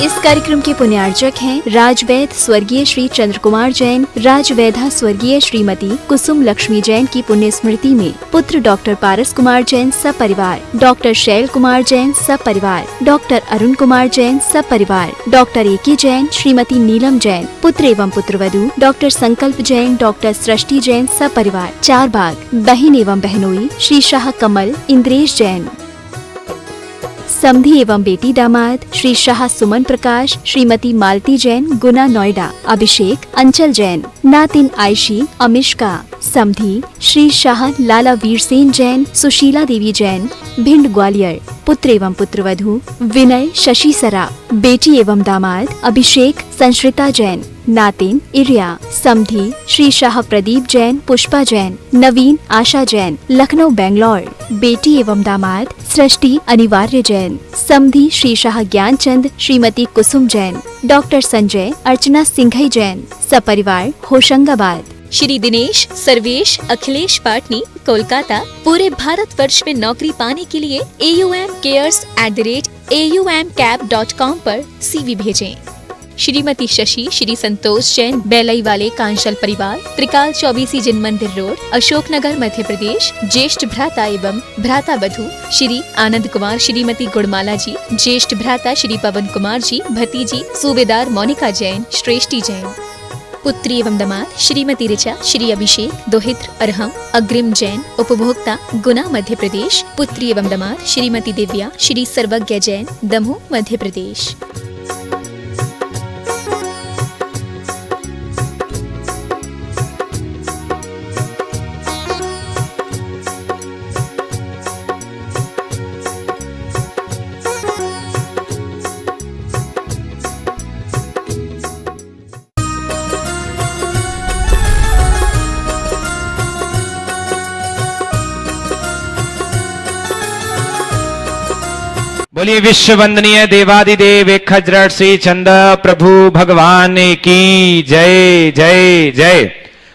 इस कार्यक्रम के पुण्यार्चक हैं राजवैद स्वर्गीय श्री चंद्र कुमार जैन, राजवैधा स्वर्गीय श्रीमती कुसुम लक्ष्मी जैन की पुण्य स्मृति में पुत्र डॉक्टर पारस कुमार जैन सपरिवार, डॉक्टर शैल कुमार जैन सपरिवार, डॉक्टर अरुण कुमार जैन सपरिवार, डॉक्टर एके जैन, श्रीमती नीलम जैन, पुत्र एवं पुत्रवधू डॉक्टर संकल्प जैन, डॉक्टर सृष्टि जैन सपरिवार, चार बाग, बहन एवं बहनोई श्री शाह कमल इंद्रेश जैन, समधी एवं बेटी दामाद श्री शाह सुमन प्रकाश, श्रीमती मालती जैन गुना नोएडा, अभिषेक अंचल जैन, नातिन आयशी अमिष्का, समधी श्री शाह लाला वीरसेन जैन, सुशीला देवी जैन भिंड ग्वालियर, पुत्र एवं पुत्रवधू विनय शशि सरा, बेटी एवं दामाद अभिषेक संश्रिता जैन, नातिन इरिया, समधी श्री शाह प्रदीप जैन पुष्पा जैन, नवीन आशा जैन लखनऊ बेंगलोर, बेटी एवं दामाद सृष्टि अनिवार्य जैन, समधी श्री शाह ज्ञानचंद श्रीमती कुसुम जैन, डॉक्टर संजय अर्चना सिंघई जैन सपरिवार होशंगाबाद, श्री दिनेश सर्वेश अखिलेश पाटनी कोलकाता, पूरे भारतवर्ष में नौकरी पाने के लिए aumcares@aumcap.com पर CV भेजें। श्रीमती शशि श्री संतोष जैन बेलई वाले कांशल परिवार, त्रिकाल 24 जिन मंदिर रोड, अशोकनगर मध्य प्रदेश, ज्येष्ठ भ्राता एवं भ्राता वधू श्री आनंद कुमार श्रीमती गुड़माला जी, ज्येष्ठ भ्राता श्री पवन कुमार जी, भतीजी सूबेदार मोनिका जैन श्रेष्ठी जैन, पुत्री एवं दामाद श्रीमती ऋचा श्री अभिषेक दोहित्र अरहम अग्रिम जैन उपभोक्ता गुना मध्य प्रदेश, पुत्री एवं दामाद श्रीमती दिव्या श्री सर्वज्ञ जैन दमोह मध्य प्रदेश। बोलिए विश्व वंदनीय देवादिदेव एक खजरट श्री चंद प्रभु भगवान की जय जय जय।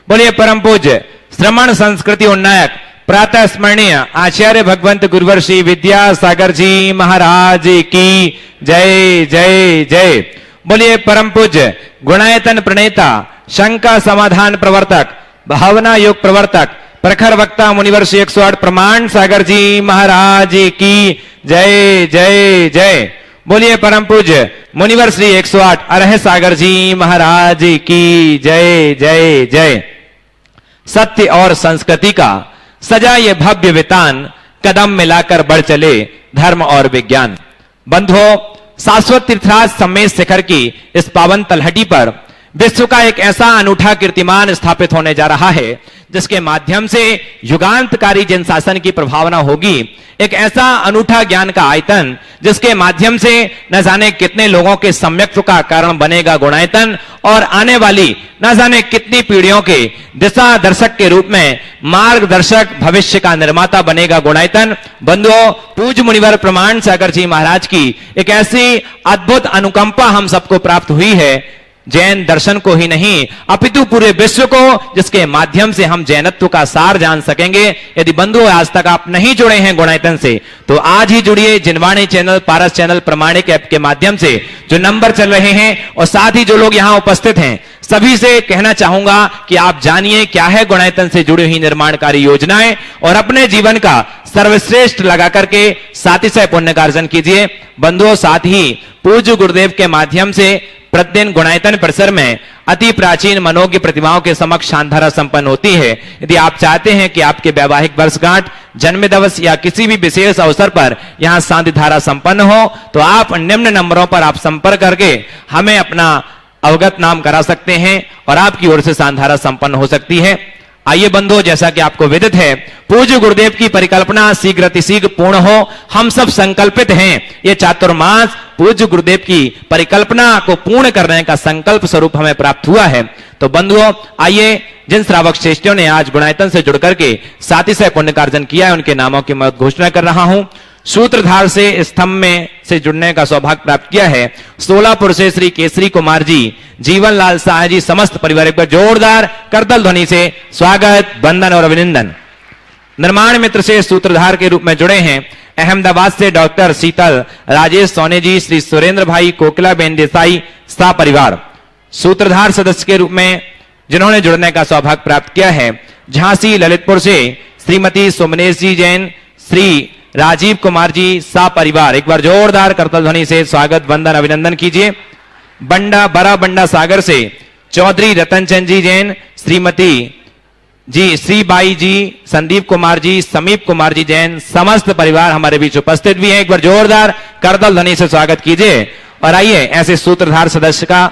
बोलिए परम पूज्य श्रमण संस्कृति उन्नायक प्रातः स्मरणीय आचार्य भगवंत गुरुवर श्री विद्यासागर जी महाराज की जय जय जय। बोलिए परम पूज्य गुणायतन प्रणेता शंका समाधान प्रवर्तक भावना योग प्रवर्तक प्रखर वक्ता मुनिवर श्री 108 प्रमाण सागर जी महाराज की जय जय जय। बोलिए परम पूज्य मुनिवर श्री 108 अरह सागर जी महाराज की जय जय जय। सत्य और संस्कृति का सजा ये भव्य वितान, कदम मिलाकर बढ़ चले धर्म और विज्ञान। बंधुओं, शाश्वत तीर्थराज सम्मेद शिखर की इस पावन तलहटी पर विश्व का एक ऐसा अनूठा कीर्तिमान स्थापित होने जा रहा है जिसके माध्यम से युगांतकारी जन शासन की प्रभावना होगी। एक ऐसा अनूठा ज्ञान का आयतन जिसके माध्यम से न जाने कितने लोगों के सम्यक्त्व का कारण बनेगा गुणायतन, और आने वाली न जाने कितनी पीढ़ियों के दिशा दर्शक के रूप में मार्गदर्शक भविष्य का निर्माता बनेगा गुणायतन। बंधुओं, पूज्य मुनिवर प्रमाण सागर जी महाराज की एक ऐसी अद्भुत अनुकंपा हम सबको प्राप्त हुई है, जैन दर्शन को ही नहीं अपितु पूरे विश्व को, जिसके माध्यम से हम जैनत्व का सार जान सकेंगे। यदि बंधु आज तक आप नहीं जुड़े हैं गुणायतन से तो आज ही जुड़िए। जिनवाणी चैनल, पारस चैनल, प्रमाणिक ऐप के माध्यम से जो नंबर चल रहे हैं, और साथ ही जो लोग यहाँ उपस्थित हैं सभी से कहना चाहूंगा कि आप जानिए क्या है गुणायतन से जुड़ी हुई निर्माणकारी योजनाएं, और अपने जीवन का सर्वश्रेष्ठ लगा करके सातिशय पुण्य का अर्जन कीजिए। बंधुओं, साथ ही पूज्य गुरुदेव के माध्यम से प्रतिदिन गुणायतन परिसर में अति प्राचीन मनोज्ञ प्रतिमाओं के समक्ष शांधारा संपन्न होती है। यदि आप चाहते हैं कि आपके वैवाहिक वर्षगांठ, जन्मदिवस या किसी भी विशेष अवसर पर यहां शांति धारा संपन्न हो तो आप निम्न नंबरों पर आप संपर्क करके हमें अपना अवगत नाम करा सकते हैं और आपकी ओर से शांधारा संपन्न हो सकती है। आइए बंधुओं, जैसा कि आपको विदित है, पूज्य गुरुदेव की परिकल्पना शीघ्र अतिशीघ्र पूर्ण हो, हम सब संकल्पित हैं। ये चातुर्मास पूज्य गुरुदेव की परिकल्पना को पूर्ण करने का संकल्प स्वरूप हमें प्राप्त हुआ है। तो बंधुओं, आइए जिन श्रावक श्रेष्ठियों ने आज गुणायतन से जुड़ करके सातिशय पुण्य का अर्जन किया है उनके नामों की मैं घोषणा कर रहा हूं। सूत्रधार से स्तंभ में से जुड़ने का सौभाग्य प्राप्त किया है सोलापुर से श्री केसरी कुमार जी, जीवन लाल शाह जी, समस्त परिवार पर जोरदार करतल ध्वनि से स्वागत, वंदन और अभिनंदन। निर्माण मित्र से सूत्रधार के रूप में जुड़े हैं अहमदाबाद से डॉक्टर शीतल राजेश सोने जी, श्री सुरेंद्र भाई, कोकिला बेन देसाई, सा परिवार। सूत्रधार सदस्य के रूप में जिन्होंने जुड़ने का सौभाग्य प्राप्त किया है, झांसी ललितपुर से श्रीमती सुमनेश जी जैन, श्री राजीव कुमार जी, सा परिवार। एक बार जोरदार करतल ध्वनि से स्वागत वंदन अभिनंदन कीजिए। बंडा बड़ा बंडा सागर से चौधरी रतन चंद जी जैन, श्रीमती जी श्रीबाई जी, संदीप कुमार जी, समीप कुमार जी जैन, समस्त परिवार हमारे बीच उपस्थित भी हैं। एक बार जोरदार करतल ध्वनि से स्वागत कीजिए। और आइए ऐसे सूत्रधार सदस्य का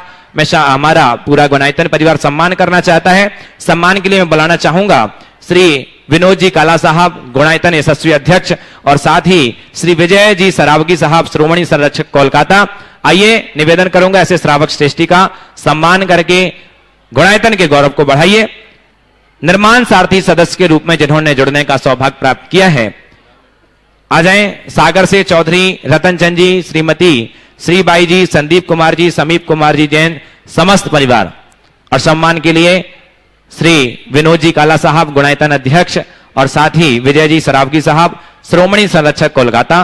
हमारा पूरा गुणायतन परिवार सम्मान करना चाहता है। सम्मान के लिए मैं बुलाना चाहूंगा श्री विनोद जी काला साहब, गुणायतन यशस्वी अध्यक्ष, और साथ ही श्री विजय जी सरावगी साहब, श्रोमणी संरक्षक कोलकाता। आइए निवेदन करूंगा ऐसे श्रावक श्रेष्ठी का सम्मान करके गुणायतन के गौरव को बढ़ाइए। निर्माण सारथी सदस्य के रूप में जिन्होंने जुड़ने का सौभाग्य प्राप्त किया है, आ जाएं सागर से चौधरी रतन चंद जी, श्रीमती श्रीबाई जी, संदीप कुमार जी, समीप कुमार जी जैन, समस्त परिवार। और सम्मान के लिए श्री विनोद जी काला साहब, गुणायतन अध्यक्ष, और साथ ही विजय जी सरावगी साहब, श्रोमणी संरक्षक कोलकाता,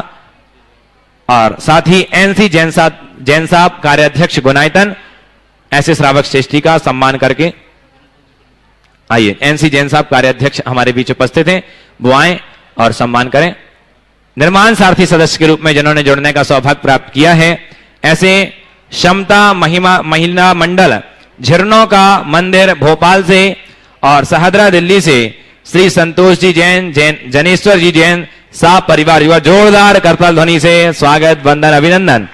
और साथ ही एनसी जैन साहब, कार्याध्यक्ष गुणायतन। ऐसे श्रावक श्रेष्ठी का सम्मान करके आइए एनसी जैन साहब कार्याध्यक्ष हमारे बीच उपस्थित हैं, वो आए और सम्मान करें। निर्माण सारथी सदस्य के रूप में जिन्होंने जुड़ने का सौभाग्य प्राप्त किया है, ऐसे क्षमता महिला मंडल झिरनों का मंदिर भोपाल से और सहदरा दिल्ली से श्री संतोष जी जैन, जनेश्वर जी जैन, सा परिवार। युवा जोरदार करताल ध्वनि से स्वागत वंदन अभिनंदन।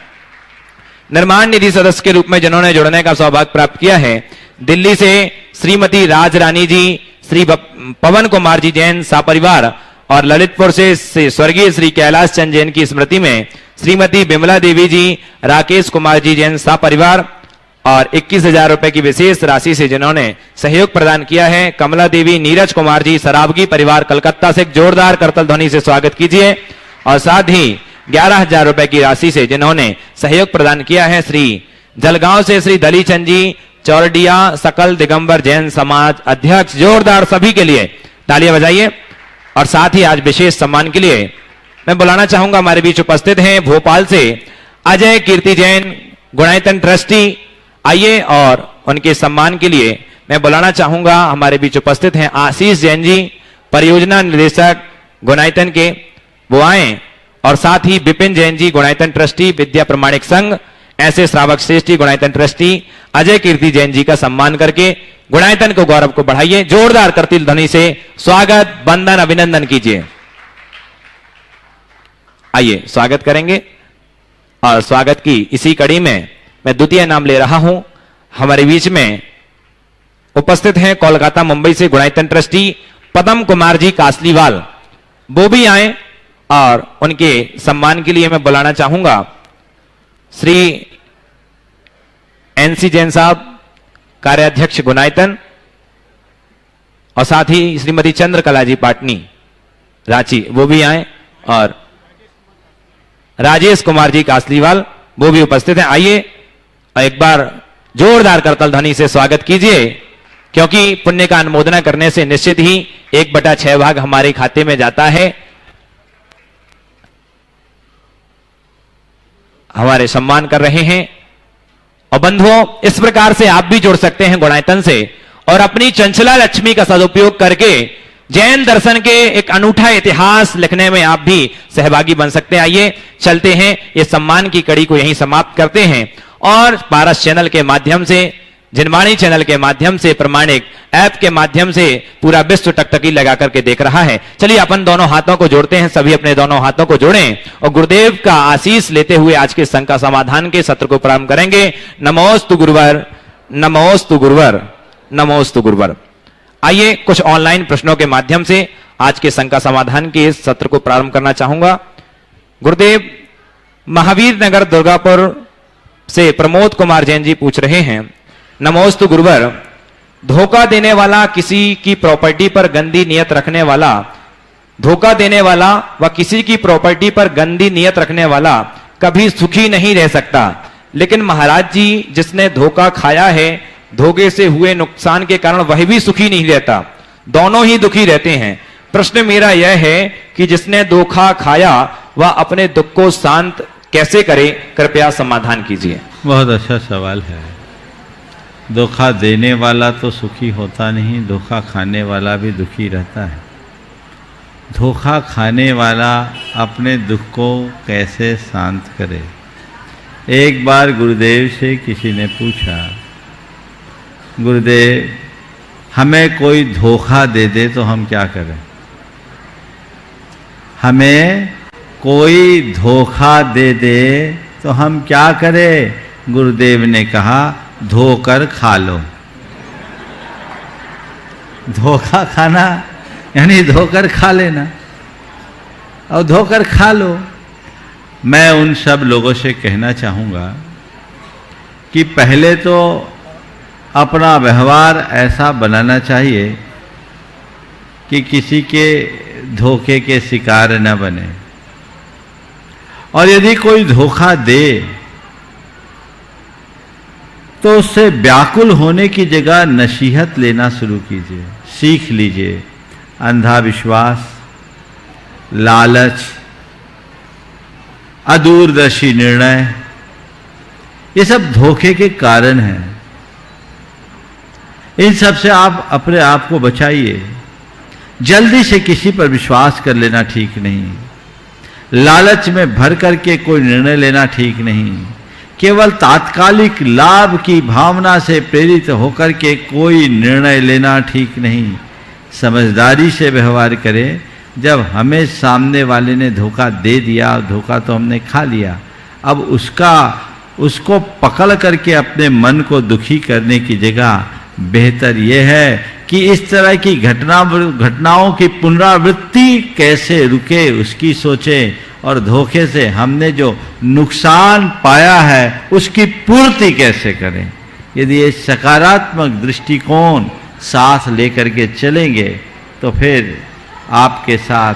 निर्माण निधि सदस्य के रूप में जिन्होंने जुड़ने का सौभाग्य प्राप्त किया है, दिल्ली से श्रीमती राज रानी जी, श्री पवन कुमार जी जैन, सा परिवार, और ललितपुर से स्वर्गीय श्री कैलाश चंद जैन की स्मृति में श्रीमती बिमला देवी जी, राकेश कुमार जी जैन, सा परिवार। और 21,000 रुपए की विशेष राशि से जिन्होंने सहयोग प्रदान किया है, कमला देवी, नीरज कुमार जी, सरावगी परिवार, कलकत्ता से जोरदार करतल ध्वनि से स्वागत कीजिए। और साथ ही 11,000 रुपए की राशि से जिन्होंने सहयोग प्रदान किया है, श्री जलगांव से श्री दली चंद जी, चौरडिया सकल दिगंबर जैन समाज अध्यक्ष। जोरदार सभी के लिए तालियां बजाइए। और साथ ही आज विशेष सम्मान के लिए मैं बुलाना चाहूंगा, हमारे बीच उपस्थित हैं भोपाल से अजय कीर्ति जैन, गुणायतन ट्रस्टी। आइए और उनके सम्मान के लिए मैं बुलाना चाहूंगा, हमारे बीच उपस्थित हैं आशीष जैन जी, परियोजना निदेशक गुणायतन के, वो आए। और साथ ही विपिन जैन जी, गुणायतन ट्रस्टी, विद्या प्रमाणिक संघ। ऐसे श्रावक श्रेष्ठी गुणायतन ट्रस्टी अजय कीर्ति जैन जी का सम्मान करके गुणायतन को गौरव को बढ़ाइए। जोरदार करतिल ध्वनि से स्वागत वंदन अभिनंदन कीजिए। आइए स्वागत करेंगे। और स्वागत की इसी कड़ी में मैं द्वितीय नाम ले रहा हूं। हमारे बीच में उपस्थित हैं कोलकाता मुंबई से गुणायतन ट्रस्टी पदम कुमार जी कासलीवाल, वो भी आए। और उनके सम्मान के लिए मैं बुलाना चाहूंगा श्री एनसी जैन साहब, कार्याध्यक्ष गुणायतन, और साथ ही श्रीमती चंद्रकला जी पाटनी रांची, वो भी आए। और राजेश कुमार जी कासलीवाल, वो भी उपस्थित हैं। आइए एक बार जोरदार करतल ध्वनि से स्वागत कीजिए, क्योंकि पुण्य का अनुमोदना करने से निश्चित ही 1/6 भाग हमारे खाते में जाता है। हमारे सम्मान कर रहे हैं। और बंधुओं, इस प्रकार से आप भी जुड़ सकते हैं गुणायतन से, और अपनी चंचला लक्ष्मी का सदुपयोग करके जैन दर्शन के एक अनूठा इतिहास लिखने में आप भी सहभागी बन सकते हैं। आइए चलते हैं, ये सम्मान की कड़ी को यहीं समाप्त करते हैं। और पारस चैनल के माध्यम से, जिनवाणी चैनल के माध्यम से, प्रमाणिक ऐप के माध्यम से पूरा विश्व टकटकी लगा करके देख रहा है। चलिए अपन दोनों हाथों को जोड़ते हैं, सभी अपने दोनों हाथों को जोड़ें और गुरुदेव का आशीष लेते हुए आज के शंका समाधान के सत्र को प्रारंभ करेंगे। नमोस्तु गुरुवर, नमोस्तु गुरुवर, नमोस्तु गुरुवर। आइए कुछ ऑनलाइन प्रश्नों के माध्यम से आज के शंका समाधान के इस सत्र को प्रारंभ करना चाहूंगा। गुरुदेव, महावीर नगर दुर्गापुर से प्रमोद कुमार जैन जी पूछ रहे हैं, नमोस्तु गुरुवर, धोखा देने वाला, किसी की प्रॉपर्टी पर गंदी नियत रखने वाला, धोखा देने वाला व किसी की प्रॉपर्टी पर गंदी नियत रखने वाला कभी सुखी नहीं रह सकता। लेकिन महाराज जी, जिसने धोखा खाया है, धोखे से हुए नुकसान के कारण वह भी सुखी नहीं रहता, दोनों ही दुखी रहते हैं। प्रश्न मेरा यह है कि जिसने धोखा खाया वह अपने दुख को शांत कैसे करे, कृपया समाधान कीजिए। बहुत अच्छा सवाल है। धोखा देने वाला तो सुखी होता नहीं, धोखा खाने वाला भी दुखी रहता है। धोखा खाने वाला अपने दुख को कैसे शांत करे। एक बार गुरुदेव से किसी ने पूछा, गुरुदेव हमें कोई धोखा दे दे तो हम क्या करें। हमें कोई धोखा दे दे तो हम क्या करें। गुरुदेव ने कहा, धोकर खा लो। धोखा खाना यानी धोकर खा लेना, और धोकर खा लो। मैं उन सब लोगों से कहना चाहूँगा कि पहले तो अपना व्यवहार ऐसा बनाना चाहिए कि किसी के धोखे के शिकार न बने, और यदि कोई धोखा दे तो उससे व्याकुल होने की जगह नसीहत लेना शुरू कीजिए, सीख लीजिए। अंधा विश्वास, लालच, अदूरदर्शी निर्णय, ये सब धोखे के कारण हैं। इन सब से आप अपने आप को बचाइए। जल्दी से किसी पर विश्वास कर लेना ठीक नहीं। लालच में भर करके कोई निर्णय लेना ठीक नहीं। केवल तात्कालिक लाभ की भावना से प्रेरित होकर के कोई निर्णय लेना ठीक नहीं। समझदारी से व्यवहार करें। जब हमें सामने वाले ने धोखा दे दिया, धोखा तो हमने खा लिया, अब उसको पकड़ करके अपने मन को दुखी करने की जगह बेहतर यह है कि इस तरह की घटनाओं की पुनरावृत्ति कैसे रुके उसकी सोचें, और धोखे से हमने जो नुकसान पाया है उसकी पूर्ति कैसे करें। यदि ये सकारात्मक दृष्टिकोण साथ लेकर के चलेंगे तो फिर आपके साथ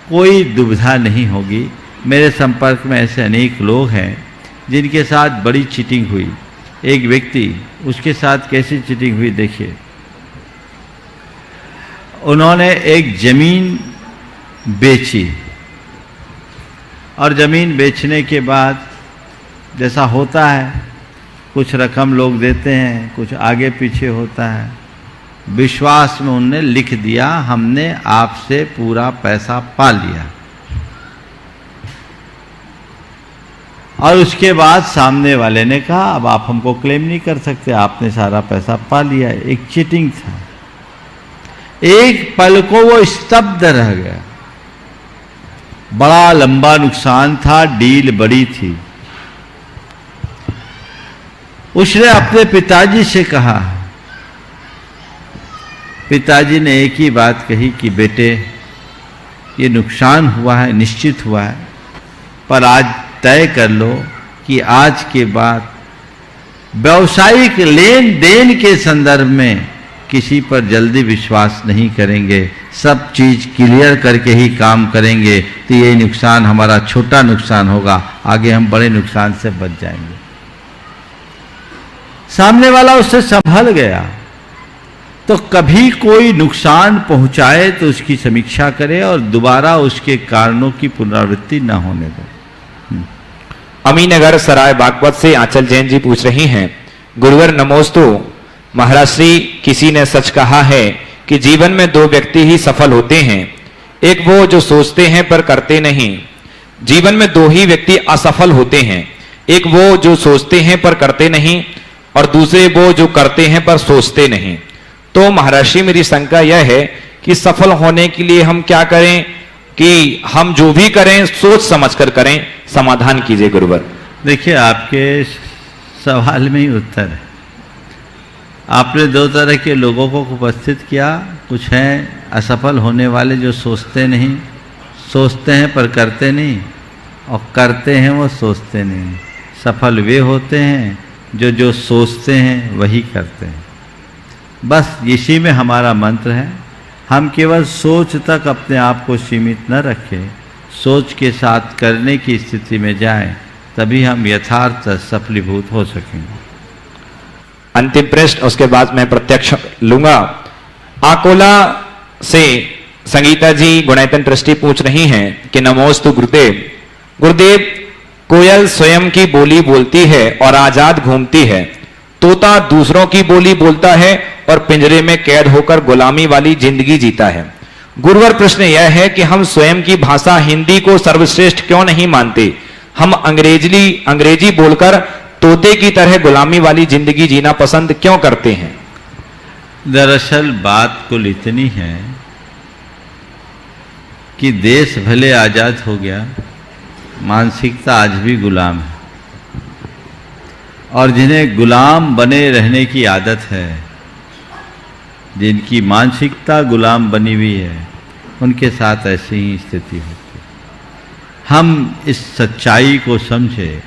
कोई दुविधा नहीं होगी। मेरे संपर्क में ऐसे अनेक लोग हैं जिनके साथ बड़ी चीटिंग हुई। एक व्यक्ति, उसके साथ कैसी चीटिंग हुई देखिए। उन्होंने एक जमीन बेची, और जमीन बेचने के बाद जैसा होता है, कुछ रकम लोग देते हैं, कुछ आगे पीछे होता है। विश्वास में उन्होंने लिख दिया, हमने आपसे पूरा पैसा पा लिया। और उसके बाद सामने वाले ने कहा, अब आप हमको क्लेम नहीं कर सकते, आपने सारा पैसा पा लिया। एक चीटिंग था। एक पल को वो स्तब्ध रह गया। बड़ा लंबा नुकसान था, डील बड़ी थी। उसने अपने पिताजी से कहा। पिताजी ने एक ही बात कही कि बेटे, ये नुकसान हुआ है, निश्चित हुआ है, पर आज तय कर लो कि आज के बाद व्यावसायिक लेन देन के संदर्भ में किसी पर जल्दी विश्वास नहीं करेंगे, सब चीज क्लियर करके ही काम करेंगे, तो ये नुकसान हमारा छोटा नुकसान होगा, आगे हम बड़े नुकसान से बच जाएंगे। सामने वाला उससे संभल गया। तो कभी कोई नुकसान पहुंचाए तो उसकी समीक्षा करे और दोबारा उसके कारणों की पुनरावृत्ति न होने दे। अमीनगर सराय बागपत से आंचल जैन जी पूछ रही हैं, गुरुवर नमोस्तु। महाराज श्री, किसी ने सच कहा है कि जीवन में दो व्यक्ति ही सफल होते हैं, एक वो जो सोचते हैं पर करते नहीं। जीवन में दो ही व्यक्ति असफल होते हैं, एक वो जो सोचते हैं पर करते नहीं, और दूसरे वो जो करते हैं पर सोचते नहीं। तो महर्षि, मेरी शंका यह है कि सफल होने के लिए हम क्या करें कि हम जो भी करें सोच समझकर करें। समाधान कीजिए गुरुवर। देखिए, आपके सवाल में ही उत्तर है। आपने दो तरह के लोगों को उपस्थित किया। कुछ हैं असफल होने वाले जो सोचते नहीं, सोचते हैं पर करते नहीं, और करते हैं वो सोचते नहीं। सफल वे होते हैं जो सोचते हैं वही करते हैं। बस इसी में हमारा मंत्र है। हम केवल सोच तक अपने आप को सीमित न रखें, सोच के साथ करने की स्थिति में जाएं, तभी हम यथार्थ सफलीभूत हो सकेंगे। अंतिम प्रश्न, उसके बाद मैं प्रत्यक्ष लूंगा। आकोला से संगीता जी गुणायतन ट्रस्टी पूछ रही हैं कि नमोस्तु गुरुदेव। गुरुदेव, कोयल स्वयं की बोली बोलती है और आजाद घूमती है, तोता दूसरों की बोली बोलता है और पिंजरे में कैद होकर गुलामी वाली जिंदगी जीता है। गुरुवर, प्रश्न यह है कि हम स्वयं की भाषा हिंदी को सर्वश्रेष्ठ क्यों नहीं मानते? हम अंग्रेजी बोलकर तोते की तरह गुलामी वाली जिंदगी जीना पसंद क्यों करते हैं? दरअसल बात कुल इतनी है कि देश भले आजाद हो गया, मानसिकता आज भी गुलाम है, और जिन्हें गुलाम बने रहने की आदत है, जिनकी मानसिकता गुलाम बनी हुई है, उनके साथ ऐसी ही स्थिति होती है। हम इस सच्चाई को समझें,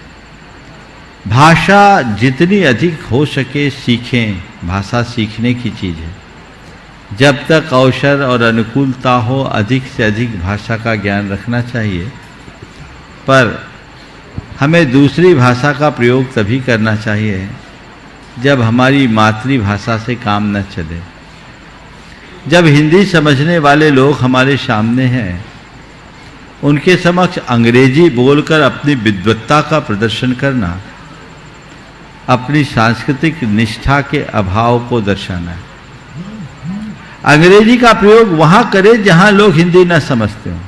भाषा जितनी अधिक हो सके सीखें, भाषा सीखने की चीज़ है। जब तक अवसर और अनुकूलता हो, अधिक से अधिक भाषा का ज्ञान रखना चाहिए, पर हमें दूसरी भाषा का प्रयोग तभी करना चाहिए जब हमारी मातृभाषा से काम न चले। जब हिंदी समझने वाले लोग हमारे सामने हैं, उनके समक्ष अंग्रेजी बोलकर अपनी विद्वत्ता का प्रदर्शन करना अपनी सांस्कृतिक निष्ठा के अभाव को दर्शाना है। अंग्रेजी का प्रयोग वहां करें जहां लोग हिंदी न समझते हो,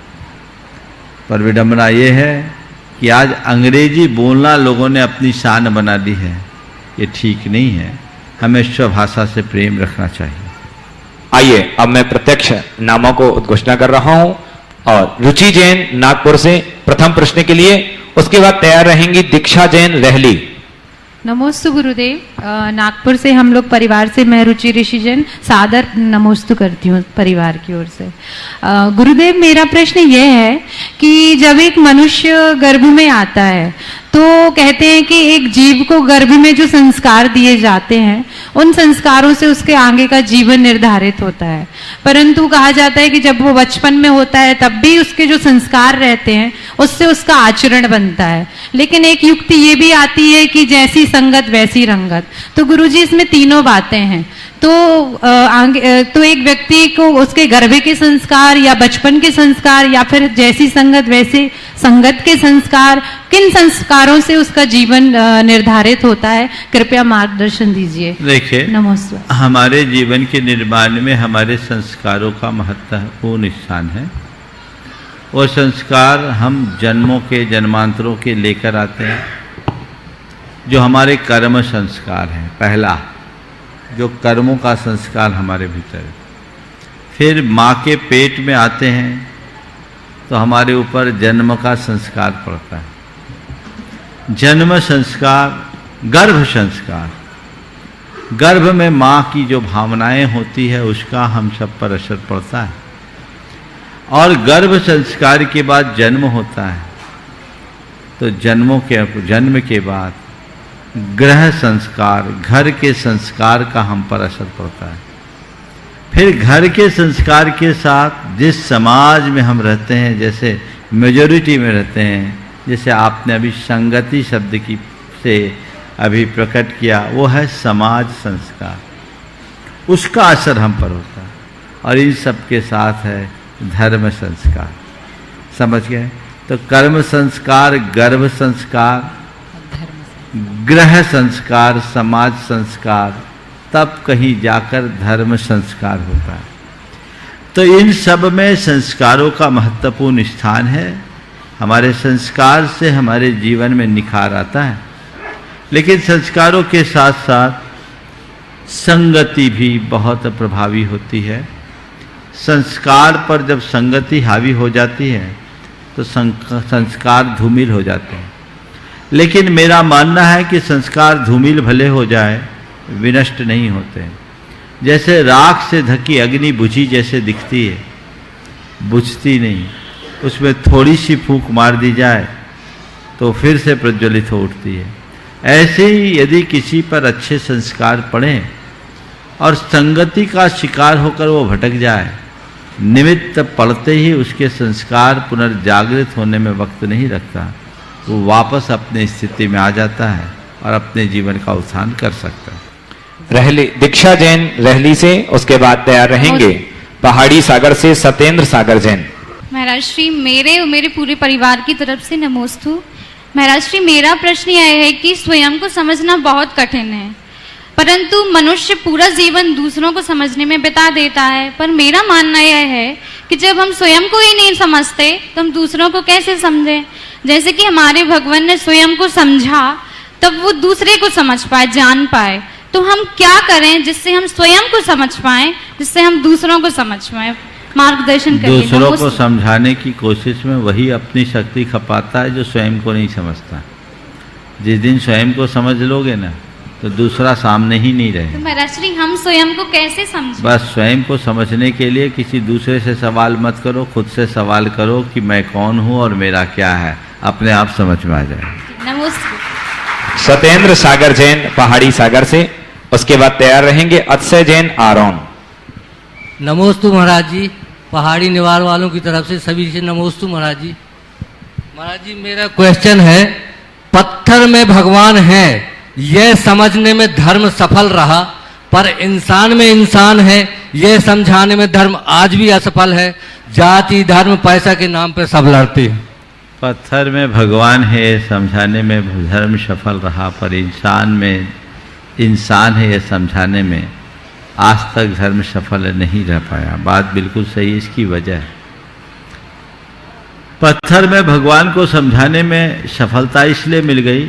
पर विडंबना यह है कि आज अंग्रेजी बोलना लोगों ने अपनी शान बना ली है। ये ठीक नहीं है, हमें स्वभाषा से प्रेम रखना चाहिए। आइए, अब मैं प्रत्यक्ष नामों को उद्घोषणा कर रहा हूं और रुचि जैन नागपुर से प्रथम प्रश्न के लिए, उसके बाद तैयार रहेंगी दीक्षा जैन रहली। नमोस्तु गुरुदेव। नागपुर से हम लोग परिवार से, मैं रुचि ऋषि जैन सादर नमोस्तु करती हूँ परिवार की ओर से। गुरुदेव, मेरा प्रश्न यह है कि जब एक मनुष्य गर्भ में आता है तो कहते हैं कि एक जीव को गर्भ में जो संस्कार दिए जाते हैं, उन संस्कारों से उसके आगे का जीवन निर्धारित होता है। परंतु कहा जाता है कि जब वो बचपन में होता है तब भी उसके जो संस्कार रहते हैं उससे उसका आचरण बनता है। लेकिन एक युक्ति ये भी आती है कि जैसी संगत वैसी रंगत। तो गुरुजी, इसमें तीनों बातें हैं, तो एक व्यक्ति को उसके गर्भ के संस्कार या बचपन के संस्कार या फिर जैसी संगत वैसे संगत के संस्कार, किन संस्कारों से उसका जीवन निर्धारित होता है? कृपया मार्गदर्शन दीजिए। देखिए, नमस्ते। हमारे जीवन के निर्माण में हमारे संस्कारों का महत्वपूर्ण स्थान है। वो संस्कार हम जन्मों के, जन्मांतरों के लेकर आते हैं, जो हमारे कर्म संस्कार हैं। पहला जो कर्मों का संस्कार हमारे भीतर है। फिर माँ के पेट में आते हैं तो हमारे ऊपर जन्म का संस्कार पड़ता है। जन्म संस्कार, गर्भ संस्कार, गर्भ में माँ की जो भावनाएं होती है उसका हम सब पर असर पड़ता है। और गर्भ संस्कार के बाद जन्म होता है, तो जन्म के बाद गृह संस्कार, घर के संस्कार का हम पर असर पड़ता है। फिर घर के संस्कार के साथ जिस समाज में हम रहते हैं, जैसे मेजॉरिटी में रहते हैं, जैसे आपने अभी संगति शब्द की से अभी प्रकट किया, वो है समाज संस्कार, उसका असर हम पर होता है। और इन सब के साथ है धर्म संस्कार। समझ गए? तो कर्म संस्कार, गर्भ संस्कार, गृह संस्कार, समाज संस्कार, तब कहीं जाकर धर्म संस्कार होता है। तो इन सब में संस्कारों का महत्वपूर्ण स्थान है। हमारे संस्कार से हमारे जीवन में निखार आता है। लेकिन संस्कारों के साथ साथ संगति भी बहुत प्रभावी होती है। संस्कार पर जब संगति हावी हो जाती है तो संस्कार धूमिल हो जाते हैं। लेकिन मेरा मानना है कि संस्कार धूमिल भले हो जाए, विनष्ट नहीं होते। जैसे राख से ढकी अग्नि बुझी जैसे दिखती है, बुझती नहीं। उसमें थोड़ी सी फूंक मार दी जाए तो फिर से प्रज्वलित हो उठती है। ऐसे ही यदि किसी पर अच्छे संस्कार पड़े और संगति का शिकार होकर वो भटक जाए, निमित्त पड़ते ही उसके संस्कार पुनर्जागृत होने में वक्त नहीं लगता, वो वापस अपनी स्थिति में आ जाता है और अपने जीवन का उत्थान कर सकता है। रहली, दीक्षा जैन रहली से, उसके बाद तैयार रहेंगे पहाड़ी सागर से सत्येंद्र सागर जैन। महाराज श्री मेरे और मेरे पूरे परिवार की तरफ से नमोस्तु। महाराज श्री मेरा प्रश्न यह है कि स्वयं को समझना बहुत कठिन है, परंतु मनुष्य पूरा जीवन दूसरों को समझने में बिता देता है। पर मेरा मानना यह है कि जब हम स्वयं को ही नहीं समझते तो हम दूसरों को कैसे समझें। जैसे कि हमारे भगवान ने स्वयं को समझा तब वो दूसरे को समझ पाए, जान पाए। तो हम क्या करें जिससे हम स्वयं को समझ पाए, जिससे हम दूसरों को समझ पाए, मार्गदर्शन करिए। दूसरों को समझाने की कोशिश में वही अपनी शक्ति खपाता है जो स्वयं को नहीं समझता। जिस दिन स्वयं को समझ लोगे ना तो दूसरा सामने ही नहीं रहे। तो महाराज श्री हम स्वयं को कैसे समझें? बस स्वयं को समझने के लिए किसी दूसरे से सवाल मत करो, खुद से सवाल करो कि मैं कौन हूँ और मेरा क्या है, अपने आप समझ में आ जाए। नमस्ते। सत्येंद्र सागर जैन पहाड़ी सागर से। उसके बाद तैयार रहेंगे अक्षय जैन आरोन। नमोस्तु महाराज जी, पहाड़ी निवार वालों की तरफ से सभी से नमोस्तु महाराज जी। महाराज जी मेरा क्वेश्चन है, पत्थर में भगवान है यह समझने में धर्म सफल रहा, पर इंसान में इंसान है यह समझाने में धर्म आज भी असफल है। जाति धर्म पैसा के नाम पर सब लड़ते हैं। पत्थर में भगवान है समझाने में धर्म सफल रहा, पर इंसान में इंसान है यह समझाने में आज तक धर्म सफल नहीं रह पाया। बात बिल्कुल सही। इसकी वजह पत्थर में भगवान को समझाने में सफलता इसलिए मिल गई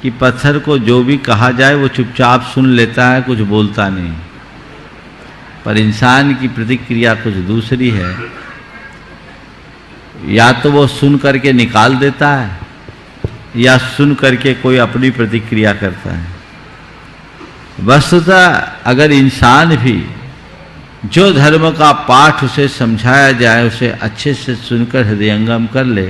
कि पत्थर को जो भी कहा जाए वो चुपचाप सुन लेता है, कुछ बोलता नहीं। पर इंसान की प्रतिक्रिया कुछ दूसरी है। या तो वो सुन करके निकाल देता है या सुन करके कोई अपनी प्रतिक्रिया करता है। वस्तुतः अगर इंसान भी जो धर्म का पाठ उसे समझाया जाए उसे अच्छे से सुनकर हृदयंगम कर ले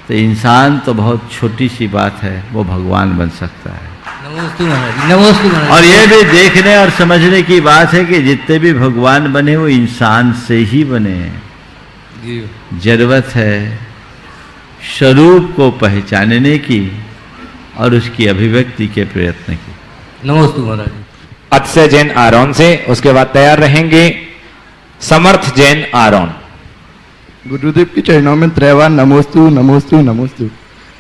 तो इंसान तो बहुत छोटी सी बात है, वो भगवान बन सकता है। नमोस्तु महाराज जी, नमोस्तु महाराज। और ये भी देखने और समझने की बात है कि जितने भी भगवान बने वो इंसान से ही बने हैं। जरूरत है स्वरूप को पहचानने की और उसकी अभिव्यक्ति के प्रयत्न की। नमोस्तु महाराज जी। अक्षय जैन आरोन से। उसके बाद तैयार रहेंगे समर्थ जैन आरोन। गुरुदेव के चरणों में त्रैवार नमोस्तु नमोस्तु नमोस्तु।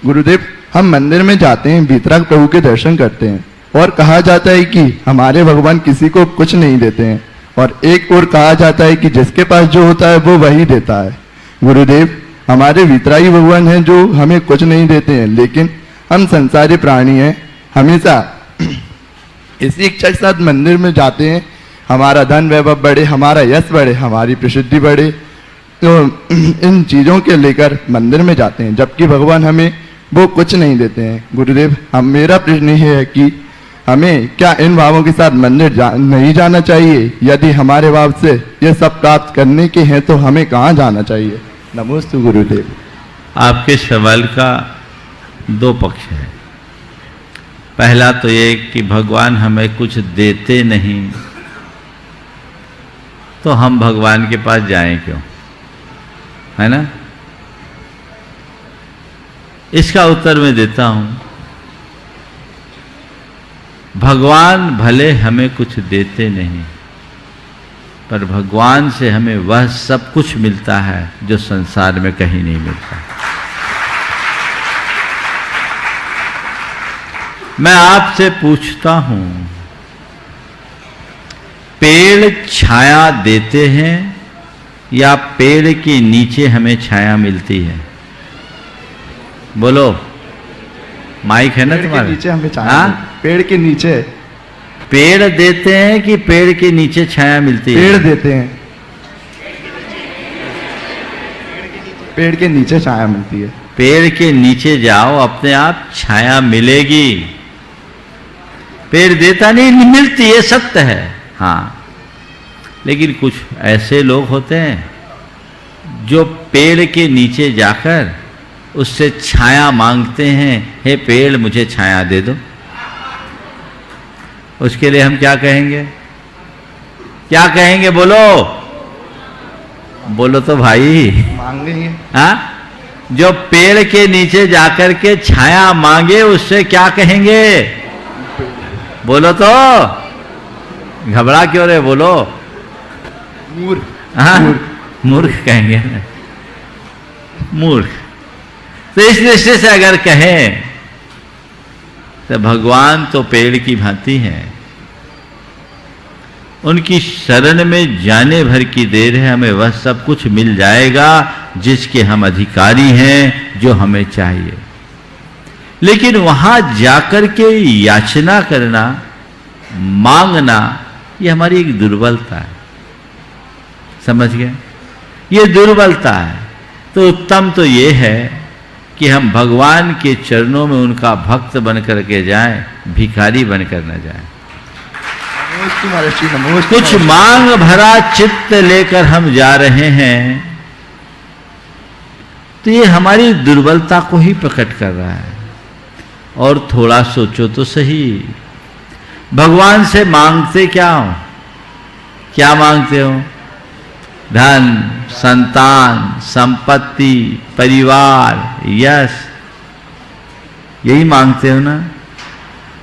गुरुदेव हम मंदिर में जाते हैं, वीतराग प्रभु के दर्शन करते हैं और कहा जाता है कि हमारे भगवान किसी को कुछ नहीं देते हैं, और एक और कहा जाता है कि जिसके पास जो होता है वो वही देता है। गुरुदेव हमारे वीतरागी भगवान हैं जो हमें कुछ नहीं देते हैं, लेकिन हम संसारी प्राणी हैं, हमेशा इसी इच्छा के साथ मंदिर में जाते हैं, हमारा धन वैभव बढ़े, हमारा यश बढ़े, हमारी प्रसिद्धि बढ़े, तो इन चीज़ों के लेकर मंदिर में जाते हैं, जबकि भगवान हमें वो कुछ नहीं देते हैं। गुरुदेव मेरा प्रश्न ये है कि हमें क्या इन भावों के साथ मंदिर नहीं जाना चाहिए? यदि हमारे भाव से ये सब प्राप्त करने के हैं तो हमें कहाँ जाना चाहिए? नमोस्तु गुरुदेव। आपके सवाल का दो पक्ष है। पहला तो ये कि भगवान हमें कुछ देते नहीं तो हम भगवान के पास जाएं क्यों, है ना? इसका उत्तर मैं देता हूं। भगवान भले हमें कुछ देते नहीं, पर भगवान से हमें वह सब कुछ मिलता है जो संसार में कहीं नहीं मिलता। मैं आपसे पूछता हूं, पेड़ छाया देते हैं या पेड़ के नीचे हमें छाया मिलती है? बोलो, माइक है ना तुम्हारे? नीचे हमें छाया, पेड़ के नीचे। पेड़ देते हैं कि पेड़ के नीचे छाया मिलती है? पेड़ देते हैं, पेड़ के नीचे छाया मिलती है। पेड़ के नीचे जाओ, अपने आप छाया मिलेगी। पेड़ देता नहीं, मिलती है, सत्य है। हाँ, लेकिन कुछ ऐसे लोग होते हैं जो पेड़ के नीचे जाकर उससे छाया मांगते हैं, हे पेड़ मुझे छाया दे दो। उसके लिए हम क्या कहेंगे? क्या कहेंगे? बोलो, बोलो तो भाई। मांगेंगे। हाँ, जो पेड़ के नीचे जाकर के छाया मांगे उससे क्या कहेंगे? बोलो तो, घबरा क्यों रहे? बोलो। हाँ, मूर्ख कहेंगे ना, मूर्ख। तो इस दृष्टि से अगर कहें तो भगवान तो पेड़ की भांति हैं, उनकी शरण में जाने भर की देर है, हमें वह सब कुछ मिल जाएगा जिसके हम अधिकारी हैं, जो हमें चाहिए। लेकिन वहां जाकर के याचना करना, मांगना, ये हमारी एक दुर्बलता है, समझ गए? ये दुर्बलता है। तो उत्तम तो ये है कि हम भगवान के चरणों में उनका भक्त बन करके जाएं, भिखारी बनकर न जाएं। कुछ मांग भरा चित्त लेकर हम जा रहे हैं, तो ये हमारी दुर्बलता को ही प्रकट कर रहा है। और थोड़ा सोचो तो सही, भगवान से मांगते क्या हो? क्या मांगते हो? धन, संतान, संपत्ति, परिवार, यश, यही मांगते हो ना?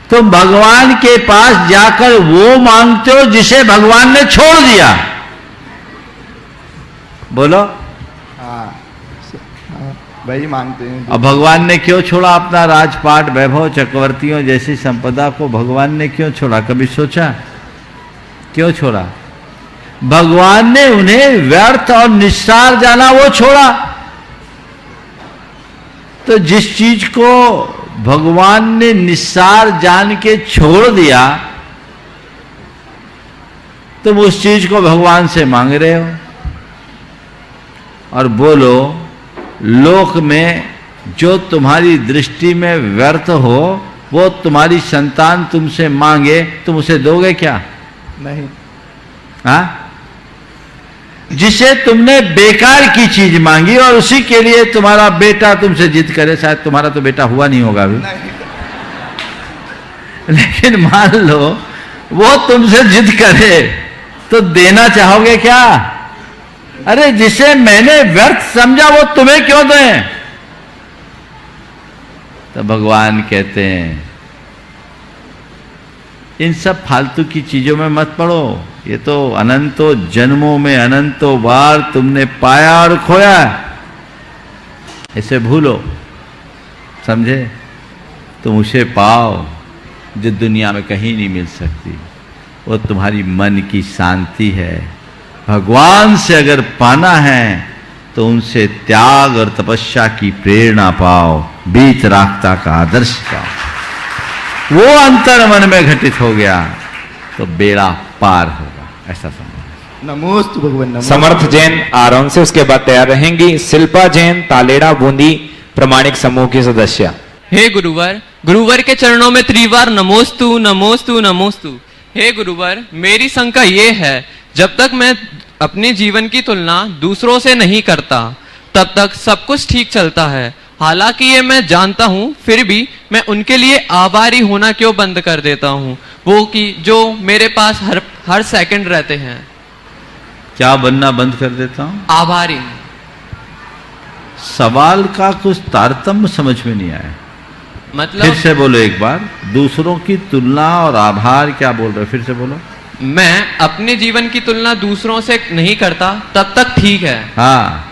तो भगवान के पास जाकर वो मांगते हो जिसे भगवान ने छोड़ दिया। बोलो। हाँ, वही मांगते हैं। अब भगवान ने क्यों छोड़ा अपना राजपाट, वैभव, चक्रवर्तियों जैसी संपदा को? भगवान ने क्यों छोड़ा? कभी सोचा क्यों छोड़ा? भगवान ने उन्हें व्यर्थ और निस्सार जाना वो छोड़ा। तो जिस चीज को भगवान ने निस्सार जान के छोड़ दिया, तुम उस चीज को भगवान से मांग रहे हो। और बोलो, लोक में जो तुम्हारी दृष्टि में व्यर्थ हो, वो तुम्हारी संतान तुमसे मांगे, तुम उसे दोगे क्या? नहीं। हाँ? जिसे तुमने बेकार की चीज मांगी और उसी के लिए तुम्हारा बेटा तुमसे जिद करे, शायद तुम्हारा तो बेटा हुआ नहीं होगा अभी, लेकिन मान लो वो तुमसे जिद करे, तो देना चाहोगे क्या? अरे जिसे मैंने व्यर्थ समझा वो तुम्हें क्यों दें? तो भगवान कहते हैं इन सब फालतू की चीजों में मत पड़ो। ये तो अनंतों जन्मों में अनंतों बार तुमने पाया और खोया, इसे भूलो। समझे? तुम उसे पाओ जो दुनिया में कहीं नहीं मिल सकती। वो तुम्हारी मन की शांति है। भगवान से अगर पाना है तो उनसे त्याग और तपस्या की प्रेरणा पाओ, वीतरागता का आदर्श पाओ। वो अंतर मन में घटित हो गया तो बेड़ा पार होगा, ऐसा समझ। नमोस्तु भगवान। नमोस्तु। समर्थ जैन आराम से उसके बाद तैयार रहेंगी। शिल्पा जैन तालेड़ा बूंदी प्रमाणिक समूह की सदस्य। हे गुरुवर, गुरुवर के चरणों में त्रिवार नमोस्तु नमोस्तु नमोस्तु। हे गुरुवर, मेरी शंका ये है, जब तक मैं अपने जीवन की तुलना दूसरों से नहीं करता तब तक सब कुछ ठीक चलता है। हालांकि ये मैं जानता हूँ, फिर भी मैं उनके लिए आभारी होना क्यों बंद कर देता हूँ, वो कि जो मेरे पास हर सेकंड रहते हैं। क्या बनना बंद कर देता हूँ? आभारी। सवाल का कुछ तारतम्य समझ में नहीं आया। मतलब फिर से बोलो एक बार। दूसरों की तुलना और आभार क्या बोल रहे? फिर से बोलो। मैं अपने जीवन की तुलना दूसरों से नहीं करता तब तक ठीक है। हाँ।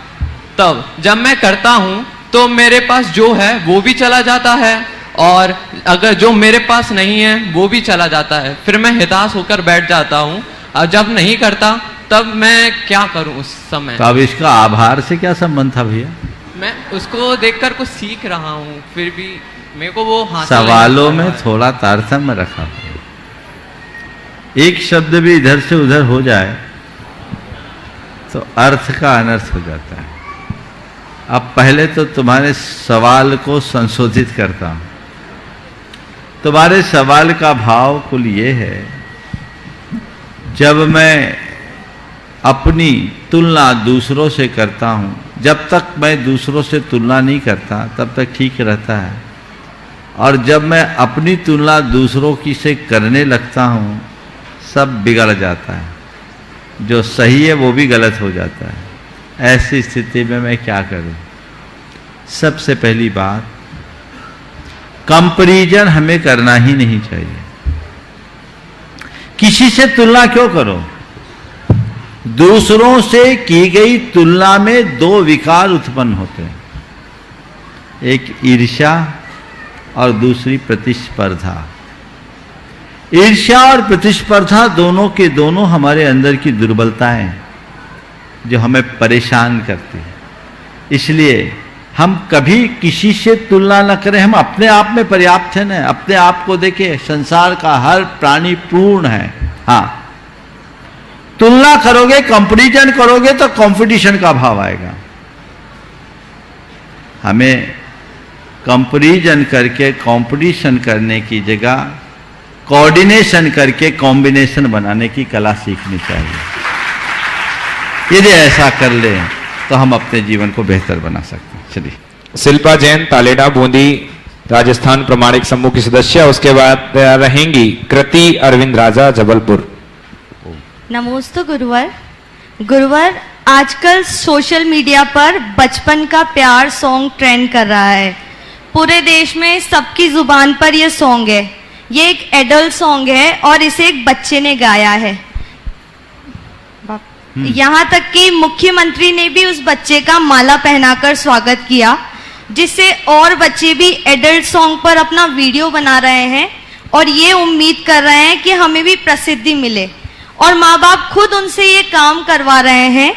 तब जब मैं करता हूँ तो मेरे पास जो है वो भी चला जाता है, और अगर जो मेरे पास नहीं है वो भी चला जाता है। फिर मैं हताश होकर बैठ जाता हूँ, और जब नहीं करता तब मैं क्या करूँ उस समय? तो अब इसका आभार से क्या संबंध था भैया? मैं उसको देखकर कुछ सीख रहा हूँ, फिर भी मेरे को वो सवालों में थोड़ा तारतम्य रखा। एक शब्द भी इधर से उधर हो जाए तो अर्थ का अनर्थ हो जाता है। अब पहले तो तुम्हारे सवाल को संशोधित करता हूं। तुम्हारे सवाल का भाव कुल ये है, जब मैं अपनी तुलना दूसरों से करता हूं, जब तक मैं दूसरों से तुलना नहीं करता तब तक ठीक रहता है, और जब मैं अपनी तुलना दूसरों की से करने लगता हूं सब बिगड़ जाता है। जो सही है वो भी गलत हो जाता है। ऐसी स्थिति में मैं क्या करूं? सबसे पहली बात, कंपैरिजन हमें करना ही नहीं चाहिए। किसी से तुलना क्यों करो? दूसरों से की गई तुलना में दो विकार उत्पन्न होते हैं, एक ईर्ष्या और दूसरी प्रतिस्पर्धा। ईर्ष्या और प्रतिस्पर्धा दोनों के दोनों हमारे अंदर की दुर्बलताएं जो हमें परेशान करती है। इसलिए हम कभी किसी से तुलना न करें, हम अपने आप में पर्याप्त हैं ना। अपने आप को देखें, संसार का हर प्राणी पूर्ण है। हाँ, तुलना करोगे, कंपैरिजन करोगे तो कंपटीशन का भाव आएगा। हमें कंपैरिजन करके कंपटीशन करने की जगह कोऑर्डिनेशन करके कॉम्बिनेशन बनाने की कला सीखनी चाहिए। यदि ऐसा कर ले तो हम अपने जीवन को बेहतर बना सकते हैं। चलिए। शिल्पा जैन, तालेडा, बूंदी, राजस्थान प्रमाणिक समूह की सदस्य। उसके बाद तैयार रहेंगी कृति अरविंद राजा, जबलपुर। नमोस्तु गुरुवर। गुरुवर, आजकल सोशल मीडिया पर बचपन का प्यार सॉन्ग ट्रेंड कर रहा है। पूरे देश में सबकी जुबान पर यह सॉन्ग है। ये एक एडल्ट सॉन्ग है और इसे एक बच्चे ने गाया है। यहाँ तक कि मुख्यमंत्री ने भी उस बच्चे का माला पहनाकर स्वागत किया, जिससे और बच्चे भी एडल्ट सॉन्ग पर अपना वीडियो बना रहे हैं और ये उम्मीद कर रहे हैं कि हमें भी प्रसिद्धि मिले। और माँ बाप खुद उनसे ये काम करवा रहे हैं,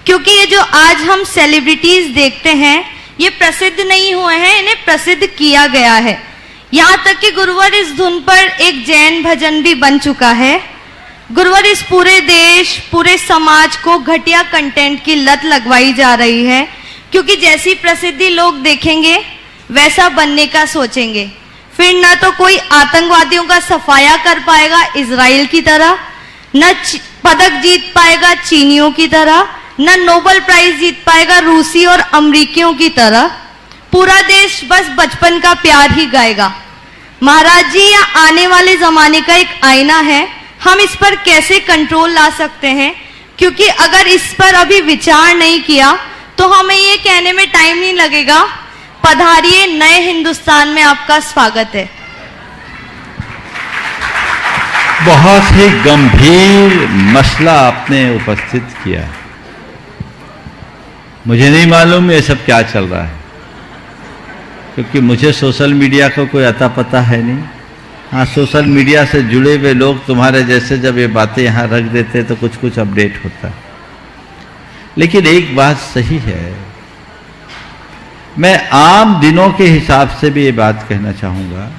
क्योंकि ये जो आज हम सेलिब्रिटीज देखते हैं ये प्रसिद्ध नहीं हुए हैं, इन्हें प्रसिद्ध किया गया है। यहाँ तक कि गुरुवर इस धुन पर एक जैन भजन भी बन चुका है। गुरुवर, इस पूरे देश, पूरे समाज को घटिया कंटेंट की लत लगवाई जा रही है, क्योंकि जैसी प्रसिद्धि लोग देखेंगे वैसा बनने का सोचेंगे। फिर ना तो कोई आतंकवादियों का सफाया कर पाएगा इजराइल की तरह, न पदक जीत पाएगा चीनियों की तरह, न नोबेल प्राइज जीत पाएगा रूसी और अमरीकियों की तरह। पूरा देश बस बचपन का प्यार ही गाएगा। महाराज जी, यह आने वाले जमाने का एक आईना है। हम इस पर कैसे कंट्रोल ला सकते हैं? क्योंकि अगर इस पर अभी विचार नहीं किया तो हमें ये कहने में टाइम नहीं लगेगा, पधारिए नए हिंदुस्तान में आपका स्वागत है। बहुत ही गंभीर मसला आपने उपस्थित किया। मुझे नहीं मालूम ये सब क्या चल रहा है, क्योंकि मुझे सोशल मीडिया का कोई अता पता है नहीं। हाँ, सोशल मीडिया से जुड़े हुए लोग तुम्हारे जैसे जब ये बातें यहाँ रख देते तो कुछ कुछ अपडेट होता है। लेकिन एक बात सही है, मैं आम दिनों के हिसाब से भी ये बात कहना चाहूंगा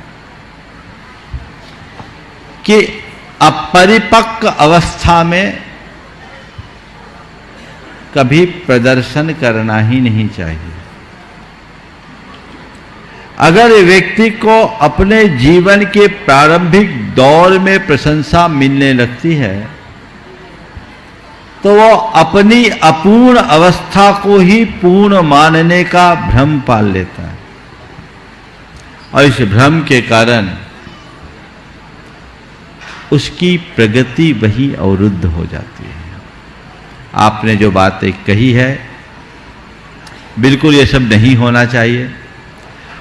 कि अपरिपक्व अवस्था में कभी प्रदर्शन करना ही नहीं चाहिए। अगर व्यक्ति को अपने जीवन के प्रारंभिक दौर में प्रशंसा मिलने लगती है तो वो अपनी अपूर्ण अवस्था को ही पूर्ण मानने का भ्रम पाल लेता है, और इस भ्रम के कारण उसकी प्रगति वही अवरुद्ध हो जाती है। आपने जो बात एक कही है, बिल्कुल ये सब नहीं होना चाहिए।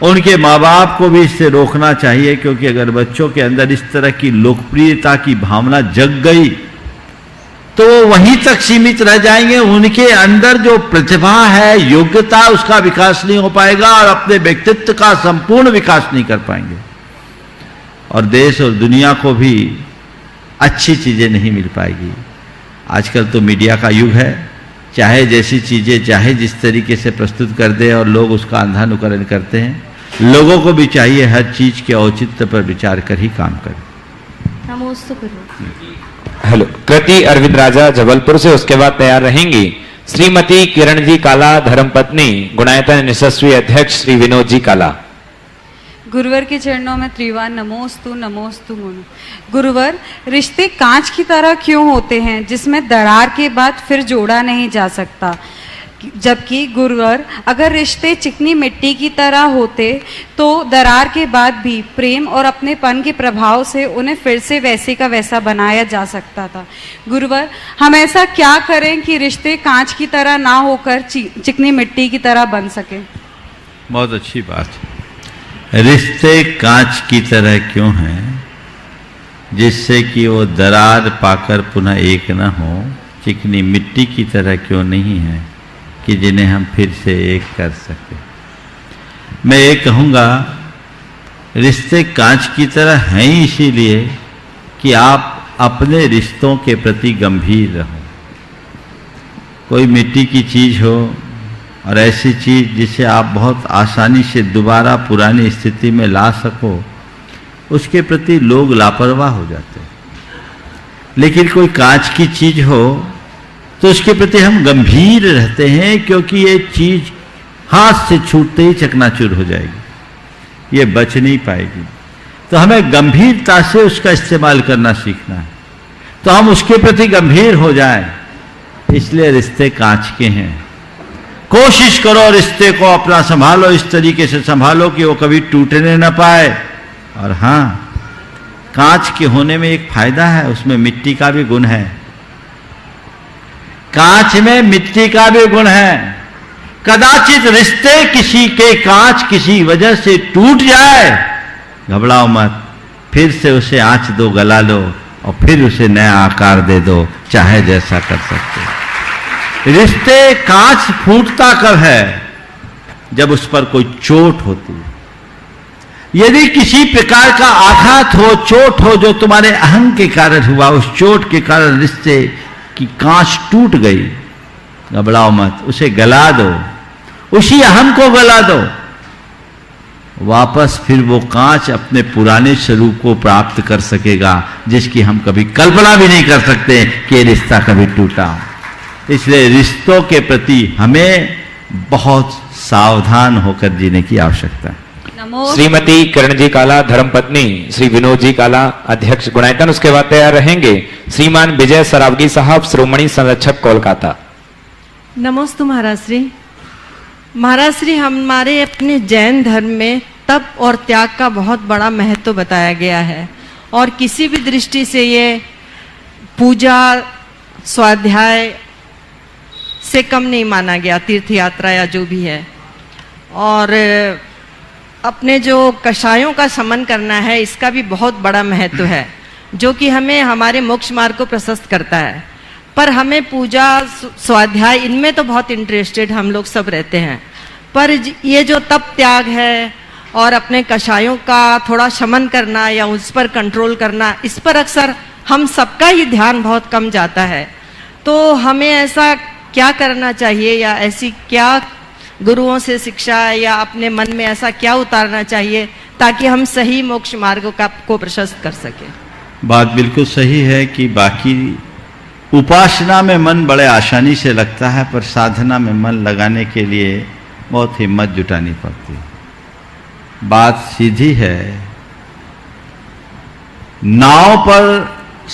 उनके माँ बाप को भी इससे रोकना चाहिए, क्योंकि अगर बच्चों के अंदर इस तरह की लोकप्रियता की भावना जग गई तो वो वहीं तक सीमित रह जाएंगे। उनके अंदर जो प्रतिभा है, योग्यता, उसका विकास नहीं हो पाएगा और अपने व्यक्तित्व का संपूर्ण विकास नहीं कर पाएंगे, और देश और दुनिया को भी अच्छी चीजें नहीं मिल पाएगी। आजकल तो मीडिया का युग है, चाहे जैसी चीजें चाहे जिस तरीके से प्रस्तुत कर दे और लोग उसका अंधानुकरण करते हैं। लोगों को भी चाहिए हर चीज के औचित्य पर विचार कर ही काम करें। नमोस्तु गुरु। हेलो, कृति अरविंद राजा, जबलपुर से। उसके बाद तैयार रहेंगी श्रीमती किरण जी काला, धर्मपत्नी, गुणायतन यशस्वी अध्यक्ष श्री विनोद जी काला। गुरुवर के चरणों में त्रिवार नमोस्तु नमोस्तु मुनु। गुरुवर, रिश्ते कांच की तरह क्यों होते हैं जिसमें दरार के बाद फिर जोड़ा नहीं जा सकता? जबकि गुरुवर, अगर रिश्ते चिकनी मिट्टी की तरह होते तो दरार के बाद भी प्रेम और अपनेपन के प्रभाव से उन्हें फिर से वैसे का वैसा बनाया जा सकता था। गुरुवर, हम ऐसा क्या करें कि रिश्ते कांच की तरह ना होकर चिकनी मिट्टी की तरह बन सके? बहुत अच्छी बात है। रिश्ते कांच की तरह क्यों हैं? जिससे कि वो दरार पाकर पुनः एक न हो, चिकनी मिट्टी की तरह क्यों नहीं है कि जिन्हें हम फिर से एक कर सके। मैं ये कहूँगा, रिश्ते कांच की तरह हैं इसीलिए कि आप अपने रिश्तों के प्रति गंभीर रहो। कोई मिट्टी की चीज़ हो और ऐसी चीज़ जिसे आप बहुत आसानी से दोबारा पुरानी स्थिति में ला सको, उसके प्रति लोग लापरवाह हो जाते हैं। लेकिन कोई कांच की चीज़ हो तो उसके प्रति हम गंभीर रहते हैं, क्योंकि ये चीज़ हाथ से छूटते ही चकनाचूर हो जाएगी, ये बच नहीं पाएगी। तो हमें गंभीरता से उसका इस्तेमाल करना सीखना है, तो हम उसके प्रति गंभीर हो जाएं। इसलिए रिश्ते कांच के हैं। कोशिश करो रिश्ते को अपना संभालो, इस तरीके से संभालो कि वो कभी टूटने न पाए। और हाँ, कांच के होने में एक फायदा है, उसमें मिट्टी का भी गुण है। कांच में मिट्टी का भी गुण है। कदाचित रिश्ते किसी के कांच किसी वजह से टूट जाए, घबराओ मत, फिर से उसे आंच दो, गला लो और फिर उसे नया आकार दे दो, चाहे जैसा कर सकते हो। रिश्ते कांच फूटता कब है? जब उस पर कोई चोट होती है। यदि किसी प्रकार का आघात हो, चोट हो जो तुम्हारे अहं के कारण हुआ, उस चोट के कारण रिश्ते की कांच टूट गई, घबराओ मत, उसे गला दो, उसी अहम को गला दो। वापस फिर वो कांच अपने पुराने स्वरूप को प्राप्त कर सकेगा, जिसकी हम कभी कल्पना भी नहीं कर सकते कि रिश्ता कभी टूटा। इसलिए रिश्तों के प्रति हमें बहुत सावधान होकर जीने की आवश्यकता है। श्रीमती किरण जी काला धर्मपत्नी श्री विनोद जी काला अध्यक्ष गुणायतन, उसके बाद तैयार रहेंगे श्रीमान विजय सरावगी साहब श्रोमणी संरक्षक कोलकाता। नमोस्तु महाराज श्री। महाराज श्री, हमारे अपने जैन धर्म में तप और त्याग का बहुत बड़ा महत्व बताया गया है, और किसी भी दृष्टि से ये पूजा स्वाध्याय से कम नहीं माना गया, तीर्थ यात्रा या जो भी है। और अपने जो कषायों का शमन करना है, इसका भी बहुत बड़ा महत्व है, जो कि हमें हमारे मोक्ष मार्ग को प्रशस्त करता है। पर हमें पूजा स्वाध्याय इनमें तो बहुत इंटरेस्टेड हम लोग सब रहते हैं, पर ये जो तप त्याग है और अपने कषायों का थोड़ा शमन करना या उस पर कंट्रोल करना, इस पर अक्सर हम सबका ही ध्यान बहुत कम जाता है। तो हमें ऐसा क्या करना चाहिए, या ऐसी क्या गुरुओं से शिक्षा या अपने मन में ऐसा क्या उतारना चाहिए ताकि हम सही मोक्ष मार्ग को प्रशस्त कर सकें? बात बिल्कुल सही है कि बाकी उपासना में मन बड़े आसानी से लगता है, पर साधना में मन लगाने के लिए बहुत हिम्मत जुटानी पड़ती है। बात सीधी है, नाव पर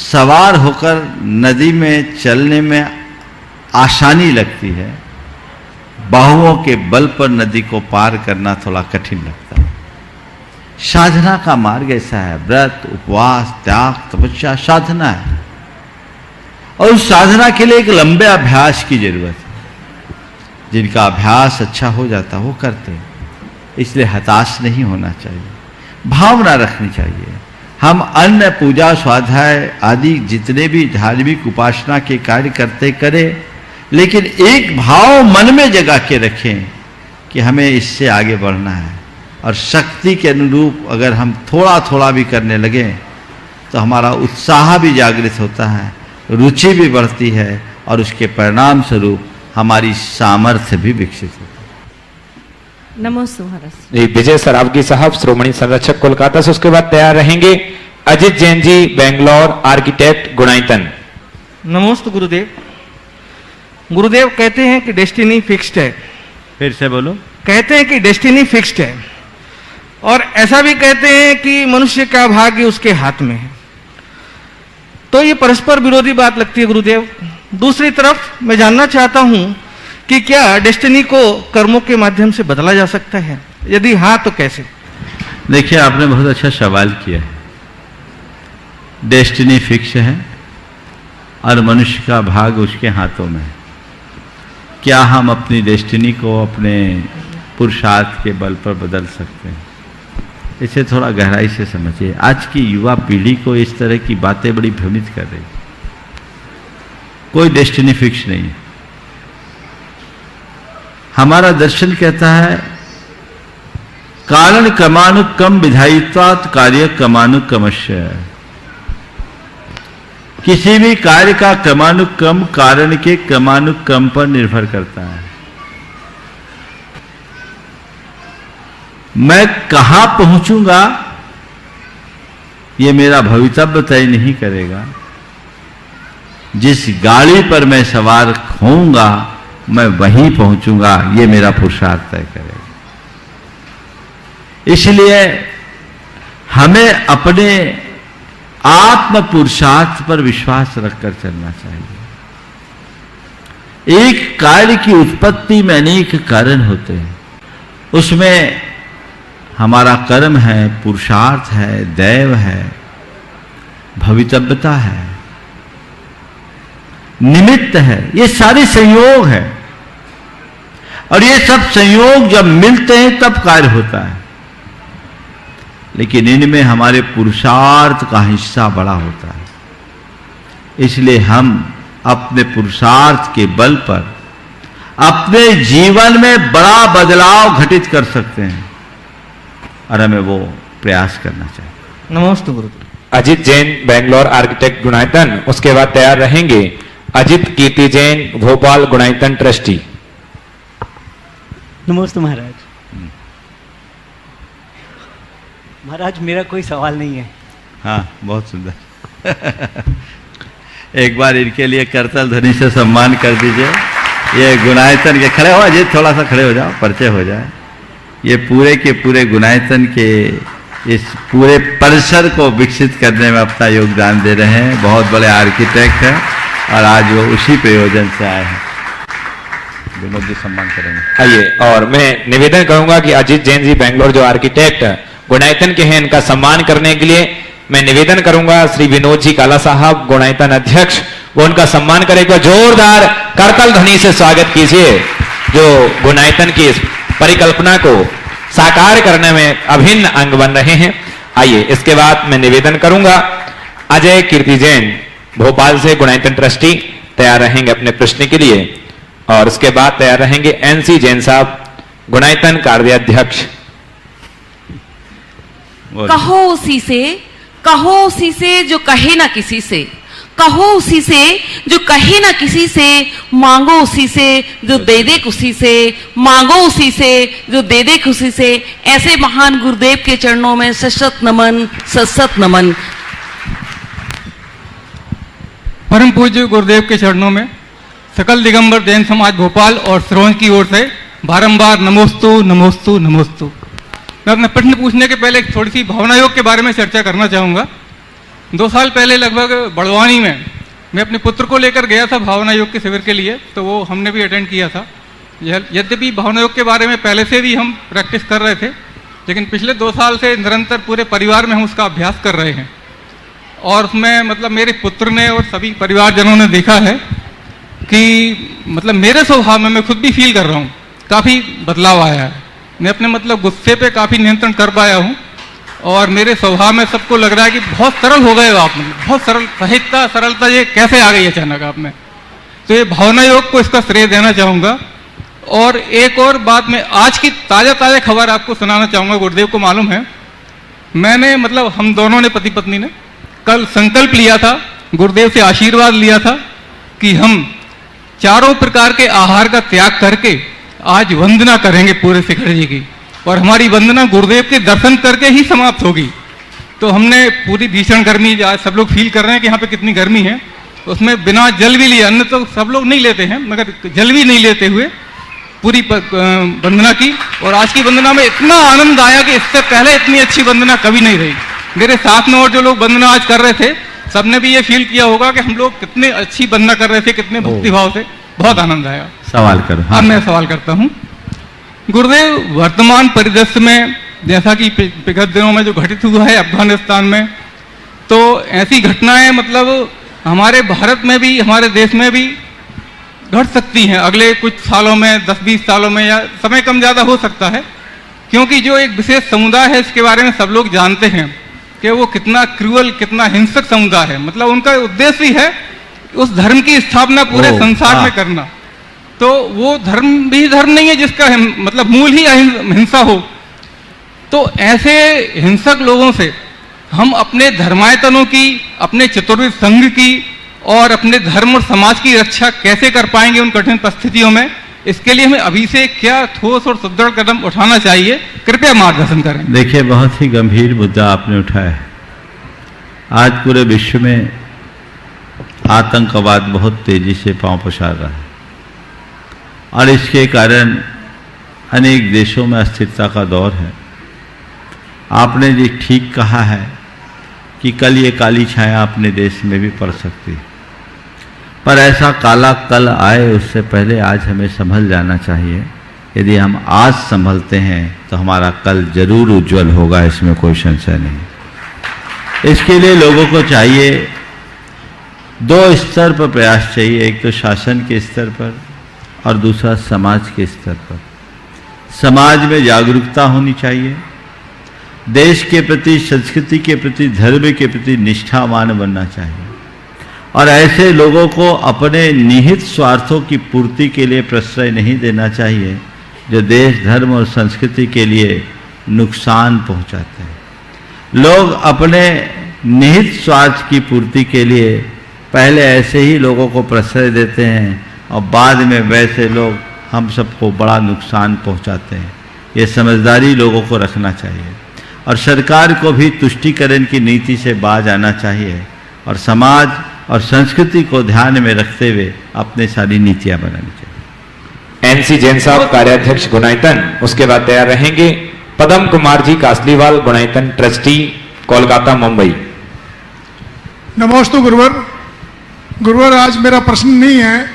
सवार होकर नदी में चलने में आसानी लगती है, बाहुओं के बल पर नदी को पार करना थोड़ा कठिन लगता है। साधना का मार्ग ऐसा है, व्रत, उपवास, त्याग, तपस्या साधना है, और उस साधना के लिए एक लंबे अभ्यास की जरूरत है। जिनका अभ्यास अच्छा हो जाता है वो करते हैं, इसलिए हताश नहीं होना चाहिए, भावना रखनी चाहिए। हम अन्य पूजा स्वाध्याय आदि जितने भी धार्मिक उपासना के कार्य करते करें, लेकिन एक भाव मन में जगा के रखें कि हमें इससे आगे बढ़ना है, और शक्ति के अनुरूप अगर हम थोड़ा थोड़ा भी करने लगे तो हमारा उत्साह भी जागृत होता है, रुचि भी बढ़ती है, और उसके परिणाम स्वरूप हमारी सामर्थ्य भी विकसित होती है। नमस्ते महाराज। विजय सरावगी साहब श्रोमणी संरक्षक कोलकाता से, उसके बाद तैयार रहेंगे अजित जैन जी बेंगलोर आर्किटेक्ट गुणायतन। नमस्ते गुरुदेव। गुरुदेव कहते हैं कि डेस्टिनी फिक्स्ड है। फिर से बोलो। कहते हैं कि डेस्टिनी फिक्स्ड है, और ऐसा भी कहते हैं कि मनुष्य का भाग्य उसके हाथ में है। तो ये परस्पर विरोधी बात लगती है गुरुदेव। दूसरी तरफ मैं जानना चाहता हूं कि क्या डेस्टिनी को कर्मों के माध्यम से बदला जा सकता है, यदि हाँ तो कैसे? देखिए, आपने बहुत अच्छा सवाल किया है। डेस्टिनी फिक्स है और मनुष्य का भाग उसके हाथों में है। क्या हम अपनी डेस्टिनी को अपने पुरुषार्थ के बल पर बदल सकते हैं? इसे थोड़ा गहराई से समझिए। आज की युवा पीढ़ी को इस तरह की बातें बड़ी भ्रमित कर रही। कोई डेस्टिनी फिक्स नहीं है। हमारा दर्शन कहता है कारण क्रमानुक्रम विधायित्वात् कार्य क्रमानुक्रमस्य। किसी भी कार्य का क्रमानुक्रम कारण के क्रमानुक्रम पर निर्भर करता है। मैं कहां पहुंचूंगा ये मेरा भवितव्य तय नहीं करेगा। जिस गाड़ी पर मैं सवार होऊंगा मैं वहीं पहुंचूंगा, ये मेरा पुरुषार्थ तय करेगा। इसलिए हमें अपने आत्म पुरुषार्थ पर विश्वास रखकर चलना चाहिए। एक कार्य की उत्पत्ति में अनेक कारण होते हैं, उसमें हमारा कर्म है, पुरुषार्थ है, दैव है, भवितव्यता है, निमित्त है, ये सारे संयोग है। और ये सब संयोग जब मिलते हैं तब कार्य होता है। लेकिन इनमें हमारे पुरुषार्थ का हिस्सा बड़ा होता है। इसलिए हम अपने पुरुषार्थ के बल पर अपने जीवन में बड़ा बदलाव घटित कर सकते हैं और हमें वो प्रयास करना चाहिए। नमस्ते गुरु। अजित जैन बेंगलोर आर्किटेक्ट गुणायतन, उसके बाद तैयार रहेंगे अजित कीर्ति जैन भोपाल गुणायतन ट्रस्टी। नमस्ते महाराज। महाराज मेरा कोई सवाल नहीं है। हाँ, बहुत सुंदर। एक बार इनके लिए करतल ध्वनि से सम्मान कर दीजिए। ये गुणायतन के खड़े हो, अजित थोड़ा सा खड़े हो जाओ, परिचय हो जाए। ये पूरे के पूरे गुणायतन के इस पूरे परिसर को विकसित करने में अपना योगदान दे रहे हैं। बहुत बड़े आर्किटेक्ट हैं और आज वो उसी प्रयोजन से आए हैं। विनोद जी सम्मान करेंगे। आइए, और मैं निवेदन करूंगा कि अजित जैन जी बेंगलोर जो आर्किटेक्ट गुणायतन के हैं, इनका सम्मान करने के लिए मैं निवेदन करूंगा श्री विनोद जी काला साहब गुणायतन अध्यक्ष, वो उनका सम्मान करेगा। जोरदार करतल ध्वनि से स्वागत कीजिए जो गुणायतन की इस परिकल्पना को साकार करने में अभिन्न अंग बन रहे हैं। आइए, इसके बाद मैं निवेदन करूंगा अजय कीर्ति जैन भोपाल से गुणायतन ट्रस्टी तैयार रहेंगे अपने प्रश्न के लिए, और उसके बाद तैयार रहेंगे एनसी जैन साहब गुणायतन कार्याध्यक्ष। कहो उसी से, कहो उसी से जो कहे ना किसी से, कहो उसी से जो कहे ना किसी से, मांगो उसी से जो दे दे खुशी से, मांगो उसी से जो दे दे खुशी से। ऐसे महान गुरुदेव के चरणों में सशत नमन, सशत नमन। परम पूज्य गुरुदेव के चरणों में सकल दिगंबर जैन समाज भोपाल और श्रोण की ओर से बारंबार नमोस्तु नमोस्तु नमोस्तु। मैं अपने प्रश्न पूछने के पहले थोड़ी सी भावना योग के बारे में चर्चा करना चाहूँगा। 2 साल पहले लगभग बड़वानी में मैं अपने पुत्र को लेकर गया था भावना योग के शिविर के लिए, तो वो हमने भी अटेंड किया था। यद्यपि भावना योग के बारे में पहले से भी हम प्रैक्टिस कर रहे थे, लेकिन पिछले 2 साल से निरंतर पूरे परिवार में हम उसका अभ्यास कर रहे हैं। और उसमें मतलब मेरे पुत्र ने और सभी परिवारजनों ने देखा है कि मतलब मेरे स्वभाव में मैं खुद भी फील कर रहा हूँ काफ़ी बदलाव आया है। मैं अपने मतलब गुस्से पे काफ़ी नियंत्रण कर पाया हूँ और मेरे स्वभाव में सबको लग रहा है कि बहुत सरल हो गए हो आप, बहुत सरल, सहजता सरलता ये कैसे आ गई अचानक आप में। तो ये भावना योग को इसका श्रेय देना चाहूँगा। और एक और बात, मैं आज की ताज़ा खबर आपको सुनाना चाहूँगा। गुरुदेव को मालूम है, मैंने मतलब हम दोनों ने पति पत्नी ने कल संकल्प लिया था, गुरुदेव से आशीर्वाद लिया था कि हम चारों प्रकार के आहार का त्याग करके आज वंदना करेंगे पूरे शिखर जी की, और हमारी वंदना गुरुदेव के दर्शन करके ही समाप्त होगी। तो हमने पूरी भीषण गर्मी, आज सब लोग फील कर रहे हैं कि यहाँ पे कितनी गर्मी है, उसमें बिना जल भी लिए, अन्न तो सब लोग नहीं लेते हैं मगर जल भी नहीं लेते हुए पूरी वंदना की। और आज की वंदना में इतना आनंद आया कि इससे पहले इतनी अच्छी वंदना कभी नहीं रही। मेरे साथ में और जो लोग वंदना आज कर रहे थे सबने भी ये फील किया होगा कि हम लोग कितने अच्छी वंदना कर रहे थे, कितने भक्तिभाव से, बहुत आनंद आया। सवाल करो। अब मैं सवाल करता हूँ गुरुदेव, वर्तमान परिदृश्य में जैसा कि विगत दिनों में जो घटित हुआ है अफगानिस्तान में, तो ऐसी घटनाएं मतलब हमारे भारत में भी, हमारे देश में भी घट सकती हैं अगले कुछ सालों में, 10-20 सालों में, या समय कम ज़्यादा हो सकता है। क्योंकि जो एक विशेष समुदाय है इसके बारे में सब लोग जानते हैं कि वो कितना क्रूअल, कितना हिंसक समुदाय है। मतलब उनका उद्देश्य ही है उस धर्म की स्थापना पूरे संसार में करना, तो वो धर्म भी धर्म नहीं है जिसका मतलब मूल ही हिंसा हो। तो ऐसे हिंसक लोगों से हम अपने धर्मायतनों की, अपने चतुर्विध संघ की और अपने धर्म और समाज की रक्षा कैसे कर पाएंगे उन कठिन परिस्थितियों में? इसके लिए हमें अभी से क्या ठोस और सुदृढ़ कदम उठाना चाहिए, कृपया मार्गदर्शन करें। देखिए, बहुत ही गंभीर मुद्दा आपने उठाया है। आज पूरे विश्व में आतंकवाद बहुत तेजी से पांव पसार रहा है और इसके कारण अनेक देशों में अस्थिरता का दौर है। आपने जी ठीक कहा है कि कल ये काली छाया अपने देश में भी पड़ सकती है, पर ऐसा काला कल आए उससे पहले आज हमें संभल जाना चाहिए। यदि हम आज संभलते हैं तो हमारा कल जरूर उज्जवल होगा, इसमें कोई संशय नहीं। इसके लिए लोगों को चाहिए, दो स्तर पर प्रयास चाहिए, एक तो शासन के स्तर पर और दूसरा समाज के स्तर पर। समाज में जागरूकता होनी चाहिए, देश के प्रति, संस्कृति के प्रति, धर्म के प्रति निष्ठावान बनना चाहिए और ऐसे लोगों को अपने निहित स्वार्थों की पूर्ति के लिए प्रश्रय नहीं देना चाहिए जो देश, धर्म और संस्कृति के लिए नुकसान पहुंचाते हैं। लोग अपने निहित स्वार्थ की पूर्ति के लिए पहले ऐसे ही लोगों को प्रश्रय देते हैं और बाद में वैसे लोग हम सबको बड़ा नुकसान पहुंचाते हैं। ये समझदारी लोगों को रखना चाहिए और सरकार को भी तुष्टीकरण की नीति से बाज आना चाहिए और समाज और संस्कृति को ध्यान में रखते हुए अपने सारी नीतियां बनानी चाहिए। एनसी जैन साहब कार्याध्यक्ष गुणायतन, उसके बाद तैयार रहेंगे पदम कुमार जी कासलीवाल, गुणायतन ट्रस्टी, कोलकाता, मुंबई। नमोस्तु गुरुवर। गुरुवर, आज मेरा प्रश्न नहीं है,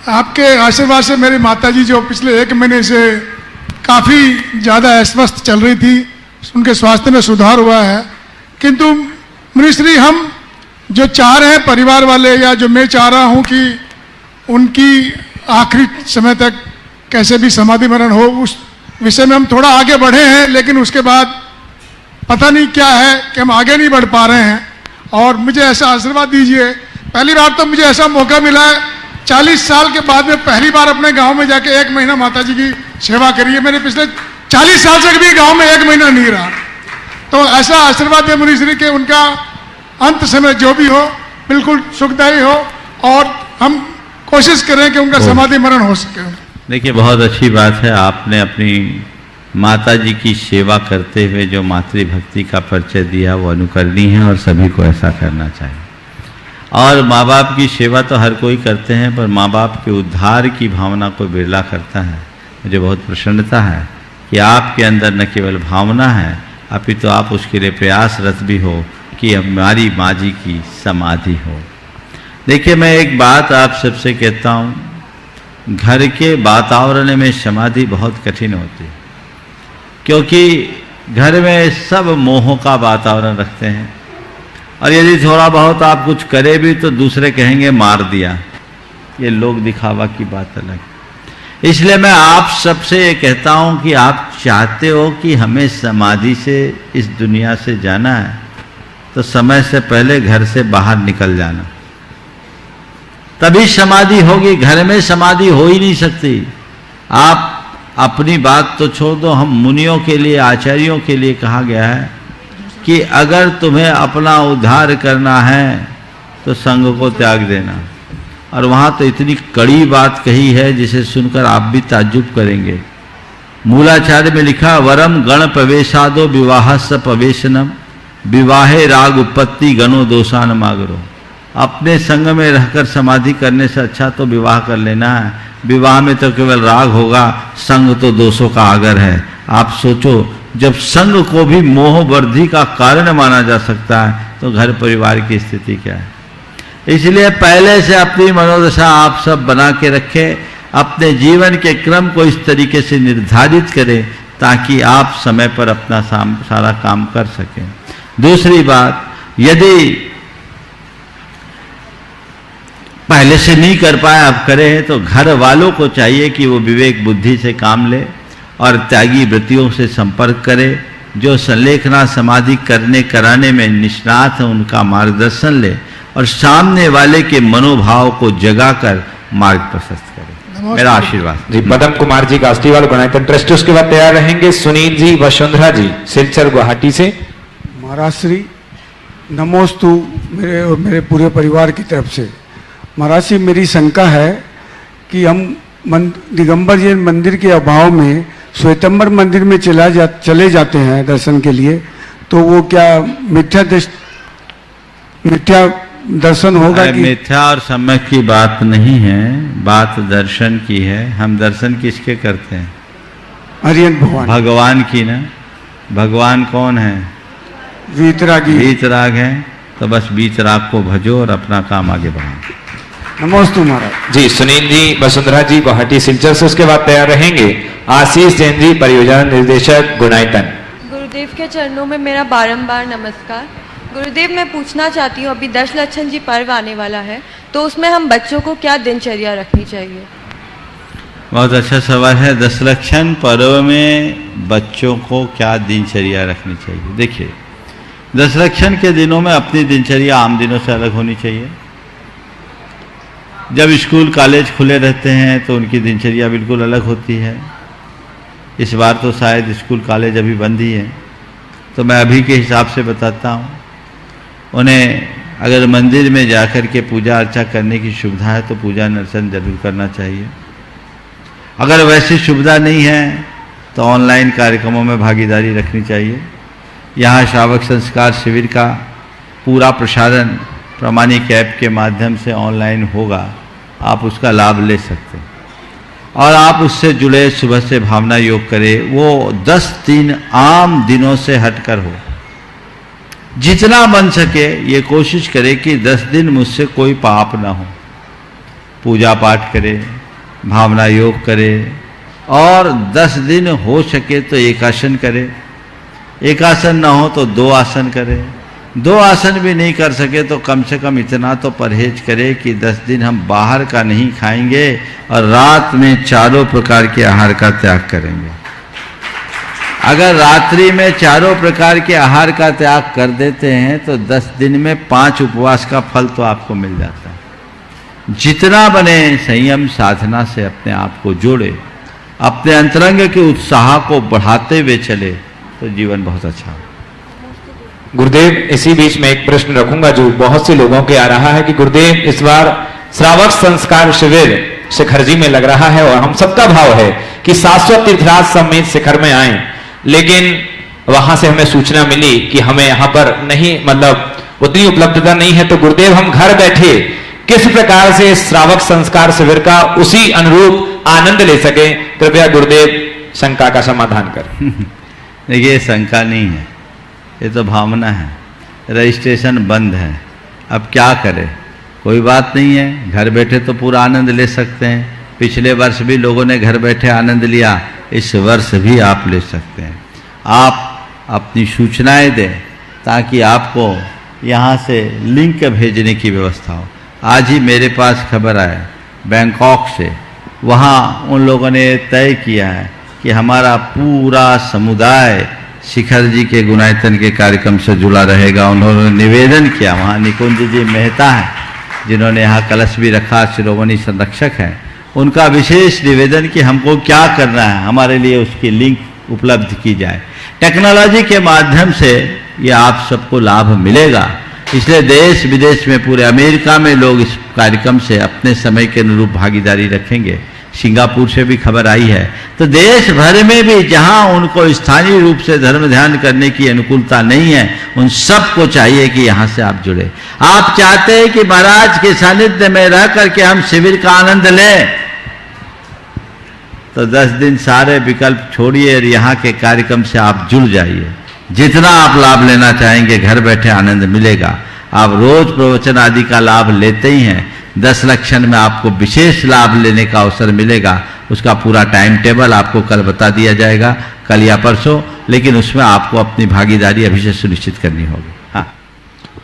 आपके आशीर्वाद से मेरी माताजी जो पिछले 1 महीने से काफ़ी ज़्यादा अस्वस्थ चल रही थी, उनके स्वास्थ्य में सुधार हुआ है। किंतु मुनिश्री, हम जो चाह रहे हैं परिवार वाले, या जो मैं चाह रहा हूं कि उनकी आखिरी समय तक कैसे भी समाधि मरण हो, उस विषय में हम थोड़ा आगे बढ़े हैं, लेकिन उसके बाद पता नहीं क्या है कि हम आगे नहीं बढ़ पा रहे हैं। और मुझे ऐसा आशीर्वाद दीजिए। पहली बार तो मुझे ऐसा मौका मिला है, 40 साल के बाद में पहली बार अपने गांव में जाके 1 महीना माताजी की सेवा करी है। मैंने पिछले 40 साल से कभी गांव में 1 महीना नहीं रहा। तो ऐसा आशीर्वाद दे मुनिश्री के उनका अंत समय जो भी हो बिल्कुल सुखदायी हो और हम कोशिश करें कि उनका समाधि मरण हो सके। देखिए, बहुत अच्छी बात है, आपने अपनी माता जी की सेवा करते हुए जो मातृभक्ति का परिचय दिया वो अनुकरणीय है और सभी को ऐसा करना चाहिए। और माँ बाप की सेवा तो हर कोई करते हैं, पर माँ बाप के उद्धार की भावना को बिरला करता है। मुझे बहुत प्रसन्नता है कि आपके अंदर न केवल भावना है, अपितु आप उसके लिए प्रयासरत भी हो कि हमारी माँ जी की समाधि हो। देखिए, मैं एक बात आप सबसे कहता हूँ, घर के वातावरण में समाधि बहुत कठिन होती है, क्योंकि घर में सब मोह का वातावरण रखते हैं और यदि थोड़ा बहुत आप कुछ करे भी तो दूसरे कहेंगे मार दिया। ये लोग दिखावा की बात अलग। इसलिए मैं आप सबसे ये कहता हूँ कि आप चाहते हो कि हमें समाधि से इस दुनिया से जाना है, तो समय से पहले घर से बाहर निकल जाना, तभी समाधि होगी। घर में समाधि हो ही नहीं सकती। आप अपनी बात तो छोड़ दो, हम मुनियों के लिए, आचार्यों के लिए कहा गया है कि अगर तुम्हें अपना उद्धार करना है तो संग को त्याग देना। और वहाँ तो इतनी कड़ी बात कही है जिसे सुनकर आप भी ताज्जुब करेंगे। मूलाचार्य में लिखा, वरम गण प्रवेशादो विवाह स प्रवेशनम विवाहे राग उपत्ति गणो दोषान मागरो। अपने संग में रहकर समाधि करने से अच्छा तो विवाह कर लेना है। विवाह में तो केवल राग होगा, संग तो दोषों का आगर है। आप सोचो, जब संग को भी मोह वृद्धि का कारण माना जा सकता है तो घर परिवार की स्थिति क्या है। इसलिए पहले से अपनी मनोदशा आप सब बना के रखें, अपने जीवन के क्रम को इस तरीके से निर्धारित करें ताकि आप समय पर अपना सारा काम कर सकें। दूसरी बात, यदि पहले से नहीं कर पाए आप करें तो घर वालों को चाहिए कि वो विवेक बुद्धि से काम ले और त्यागी वृत्तियों से संपर्क करे। जो संलेखना समाधि कराने में निष्णात है उनका मार्गदर्शन ले और सामने वाले के मनोभाव को जगाकर मार्ग प्रशस्त करें। मेरा आशीर्वाद। जी, पदम कुमार जी कास्टीवाल गुणायतन ट्रस्ट, उसके बाद तैयार रहेंगे सुनील जी वसुंधरा जी सिलचर गुवाहाटी से। महाराज श्री नमोस्तु मेरे और मेरे पूरे परिवार की तरफ से। महाराज श्री मेरी शंका है कि हम दिगंबर जैन मंदिर के अभाव में श्वेतंबर मंदिर में चले जाते हैं दर्शन के लिए, तो वो क्या मिथ्या दर्शन होगा? कि मिथ्या और सम्यक की बात नहीं है, बात दर्शन की है। हम दर्शन किसके करते हैं? हरियन भगवान, भगवान की ना। भगवान कौन है? वीतरागी, वीतराग है। तो बस वीतराग को भजो और अपना काम आगे बढ़ाओ। नमोस्तु महाराज। जी, सुनील जी वसुंधरा जी गुवाहाटी सिलचर से, उसके बाद तैयार रहेंगे आशीष जैन जी परियोजना निर्देशक गुणायतन। गुरुदेव के चरणों में मेरा बारंबार नमस्कार। गुरुदेव, मैं पूछना चाहती हूँ, अभी 10 लक्षण जी पर्व आने वाला है, तो उसमें हम बच्चों को क्या दिनचर्या रखनी चाहिए? बहुत अच्छा सवाल है। 10 लक्षण पर्व में बच्चों को क्या दिनचर्या रखनी चाहिए? देखिए, 10 लक्षण के दिनों में अपनी दिनचर्या आम दिनों से अलग होनी चाहिए। जब स्कूल कॉलेज खुले रहते हैं तो उनकी दिनचर्या बिल्कुल अलग होती है। इस बार तो शायद स्कूल कॉलेज अभी बंद ही है, तो मैं अभी के हिसाब से बताता हूँ। उन्हें अगर मंदिर में जाकर के पूजा अर्चा करने की सुविधा है तो पूजा अर्चन जरूर करना चाहिए। अगर वैसी सुविधा नहीं है तो ऑनलाइन कार्यक्रमों में भागीदारी रखनी चाहिए। यहाँ श्रावक संस्कार शिविर का पूरा प्रसारण प्रामाणिक ऐप के माध्यम से ऑनलाइन होगा, आप उसका लाभ ले सकते हैं। और आप उससे जुड़े, सुबह से भावना योग करें। वो 10 दिन आम दिनों से हटकर हो। जितना बन सके ये कोशिश करें कि 10 दिन मुझसे कोई पाप ना हो। पूजा पाठ करें, भावना योग करें, और 10 दिन हो सके तो एक आसन करें। एक आसन ना हो तो 2 आसन करें। 2 आसन भी नहीं कर सके तो कम से कम इतना तो परहेज करें कि 10 दिन हम बाहर का नहीं खाएंगे और रात में 4 प्रकार के आहार का त्याग करेंगे। अगर रात्रि में 4 प्रकार के आहार का त्याग कर देते हैं तो 10 दिन में 5 उपवास का फल तो आपको मिल जाता है। जितना बने संयम साधना से अपने आप को जोड़े, अपने अंतरंग के उत्साह को बढ़ाते हुए चले तो जीवन बहुत अच्छा हो। गुरुदेव, इसी बीच में एक प्रश्न रखूंगा जो बहुत से लोगों के आ रहा है कि गुरुदेव, इस बार श्रावक संस्कार शिविर शिखर जी में लग रहा है और हम सबका भाव है कि शाश्वत तीर्थराज समेत शिखर में आए, लेकिन वहां से हमें सूचना मिली कि हमें यहाँ पर नहीं, मतलब उतनी उपलब्धता नहीं है। तो गुरुदेव, हम घर बैठे किस प्रकार से श्रावक संस्कार शिविर का उसी अनुरूप आनंद ले सके, कृपया गुरुदेव शंका का समाधान कर। देखिए, शंका नहीं है, ये तो भावना है। रजिस्ट्रेशन बंद है, अब क्या करें? कोई बात नहीं है, घर बैठे तो पूरा आनंद ले सकते हैं। पिछले वर्ष भी लोगों ने घर बैठे आनंद लिया, इस वर्ष भी आप ले सकते हैं। आप अपनी सूचनाएं दें ताकि आपको यहाँ से लिंक भेजने की व्यवस्था हो। आज ही मेरे पास खबर आया बैंकॉक से, वहाँ उन लोगों ने तय किया है कि हमारा पूरा समुदाय शिखर जी के गुणायतन के कार्यक्रम से जुड़ा रहेगा। उन्होंने निवेदन किया, वहाँ निकुंज जी मेहता हैं जिन्होंने यहाँ कलश भी रखा, शिरोमणि संरक्षक हैं, उनका विशेष निवेदन कि हमको क्या करना है, हमारे लिए उसकी लिंक उपलब्ध की जाए। टेक्नोलॉजी के माध्यम से ये आप सबको लाभ मिलेगा, इसलिए देश विदेश में, पूरे अमेरिका में लोग इस कार्यक्रम से अपने समय के अनुरूप भागीदारी रखेंगे। सिंगापुर से भी खबर आई है। तो देश भर में भी जहां उनको स्थानीय रूप से धर्म ध्यान करने की अनुकूलता नहीं है, उन सबको चाहिए कि यहां से आप जुड़े। आप चाहते हैं कि महाराज के सानिध्य में रह करके हम शिविर का आनंद लें, तो 10 दिन सारे विकल्प छोड़िए और यहाँ के कार्यक्रम से आप जुड़ जाइए। जितना आप लाभ लेना चाहेंगे घर बैठे आनंद मिलेगा। आप रोज प्रवचन आदि का लाभ लेते ही हैं, 10 लक्षण में आपको विशेष लाभ लेने का अवसर मिलेगा। उसका पूरा टाइम टेबल आपको कल बता दिया जाएगा, कल या परसों, लेकिन उसमें आपको अपनी भागीदारी अभी से सुनिश्चित करनी होगी। हाँ,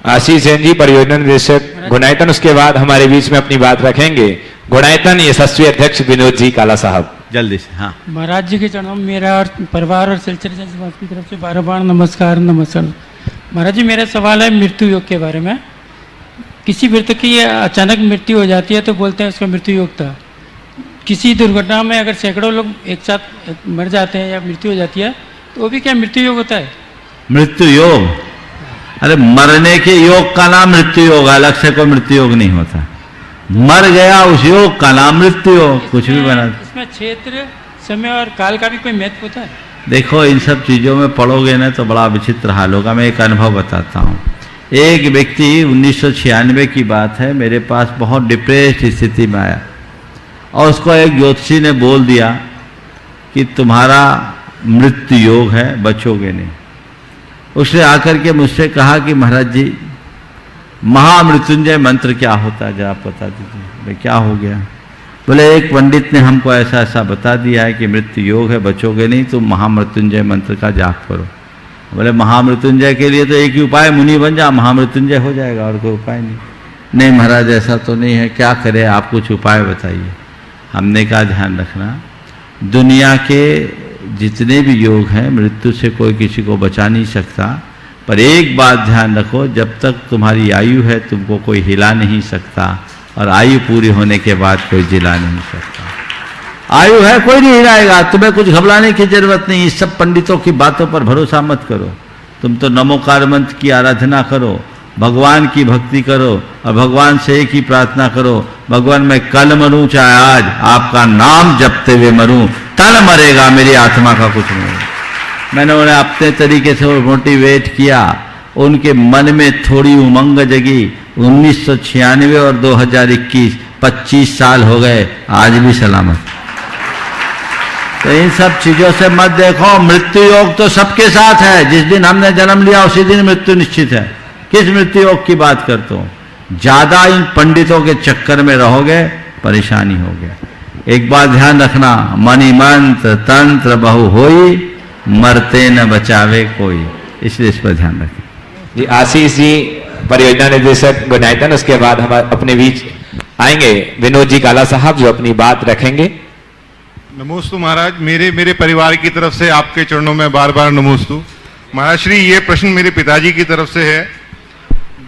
आशीष जैन जी परियोजना निदेशक गुणायतन, उसके बाद हमारे बीच में अपनी बात रखेंगे गुणायतन यशस्वी अध्यक्ष विनोद जी काला साहब, जल्दी से। हाँ, महाराज जी के चरणों में मेरा और परिवार और सिलचर समाज की तरफ से बार बार नमस्कार। महाराज जी, मेरा सवाल है मृत्यु योग के बारे में। किसी व्यक्ति की अचानक मृत्यु हो जाती है तो बोलते हैं उसका मृत्यु योग था। किसी दुर्घटना में अगर सैकड़ों लोग एक साथ मर जाते हैं या मृत्यु हो जाती है तो वो भी क्या मृत्यु योग होता है? मृत्यु योग? अरे मरने के योग का नाम मृत्यु योग, अलग से कोई मृत्यु योग नहीं होता। मर गया उस योग का नाम मृत्यु योग, कुछ भी बना। इसमें क्षेत्र, समय और काल का भी कोई महत्व होता है? देखो, इन सब चीजों में पढ़ोगे ना तो बड़ा विचित्र हाल होगा। मैं एक अनुभव बताता हूँ। एक व्यक्ति 1996 की बात है, मेरे पास बहुत डिप्रेस्ड स्थिति में आया और उसको एक ज्योतिषी ने बोल दिया कि तुम्हारा मृत्यु योग है, बचोगे नहीं। उसने आकर के मुझसे कहा कि महाराज जी महामृत्युंजय मंत्र क्या होता है, जरा बता दीजिए। भाई क्या हो गया? बोले एक पंडित ने हमको ऐसा ऐसा बता दिया है कि मृत्यु योग है, बचोगे नहीं, तुम महामृत्युंजय मंत्र का जाप करो। बोले महामृत्युंजय के लिए तो एक ही उपाय, मुनि बन जा, महामृत्युंजय हो जाएगा, और कोई उपाय नहीं। नहीं महाराज ऐसा तो नहीं है, क्या करें, आप कुछ उपाय बताइए। हमने कहा ध्यान रखना, दुनिया के जितने भी योग हैं मृत्यु से कोई किसी को बचा नहीं सकता, पर एक बात ध्यान रखो, जब तक तुम्हारी आयु है तुमको कोई हिला नहीं सकता, और आयु पूरी होने के बाद कोई जिला नहीं सकता। आयु है कोई नहीं हिलाएगा, तुम्हें कुछ घबराने की जरूरत नहीं। इस सब पंडितों की बातों पर भरोसा मत करो। तुम तो नमोकार मंत्र की आराधना करो, भगवान की भक्ति करो और भगवान से एक ही प्रार्थना करो, भगवान मैं कल मरूं चाहे आज, आपका नाम जपते हुए मरूं, तन मरेगा, मेरी आत्मा का कुछ नहीं। मैंने उन्हें अपने तरीके से मोटिवेट किया, उनके मन में थोड़ी उमंग जगी। 1996 और 2021 25 साल हो गए, आज भी सलामत। तो इन सब चीजों से मत देखो। मृत्यु योग तो सबके साथ है, जिस दिन हमने जन्म लिया उसी दिन मृत्यु निश्चित है। किस मृत्यु योग की बात करते हो? ज्यादा इन पंडितों के चक्कर में रहोगे परेशानी होगी। एक बात ध्यान रखना, मणि मंत्र तंत्र बहु होई, मरते न बचावे कोई, इसलिए इस पर ध्यान रखें। जी आशीष जी परियोजना निदेशक गुनायतन, उसके बाद हम अपने बीच आएंगे विनोद जी काला साहब जो अपनी बात रखेंगे। नमोस्तु महाराज, मेरे परिवार की तरफ से आपके चरणों में बार बार नमोस्तु। महाराज श्री, ये प्रश्न मेरे पिताजी की तरफ से है।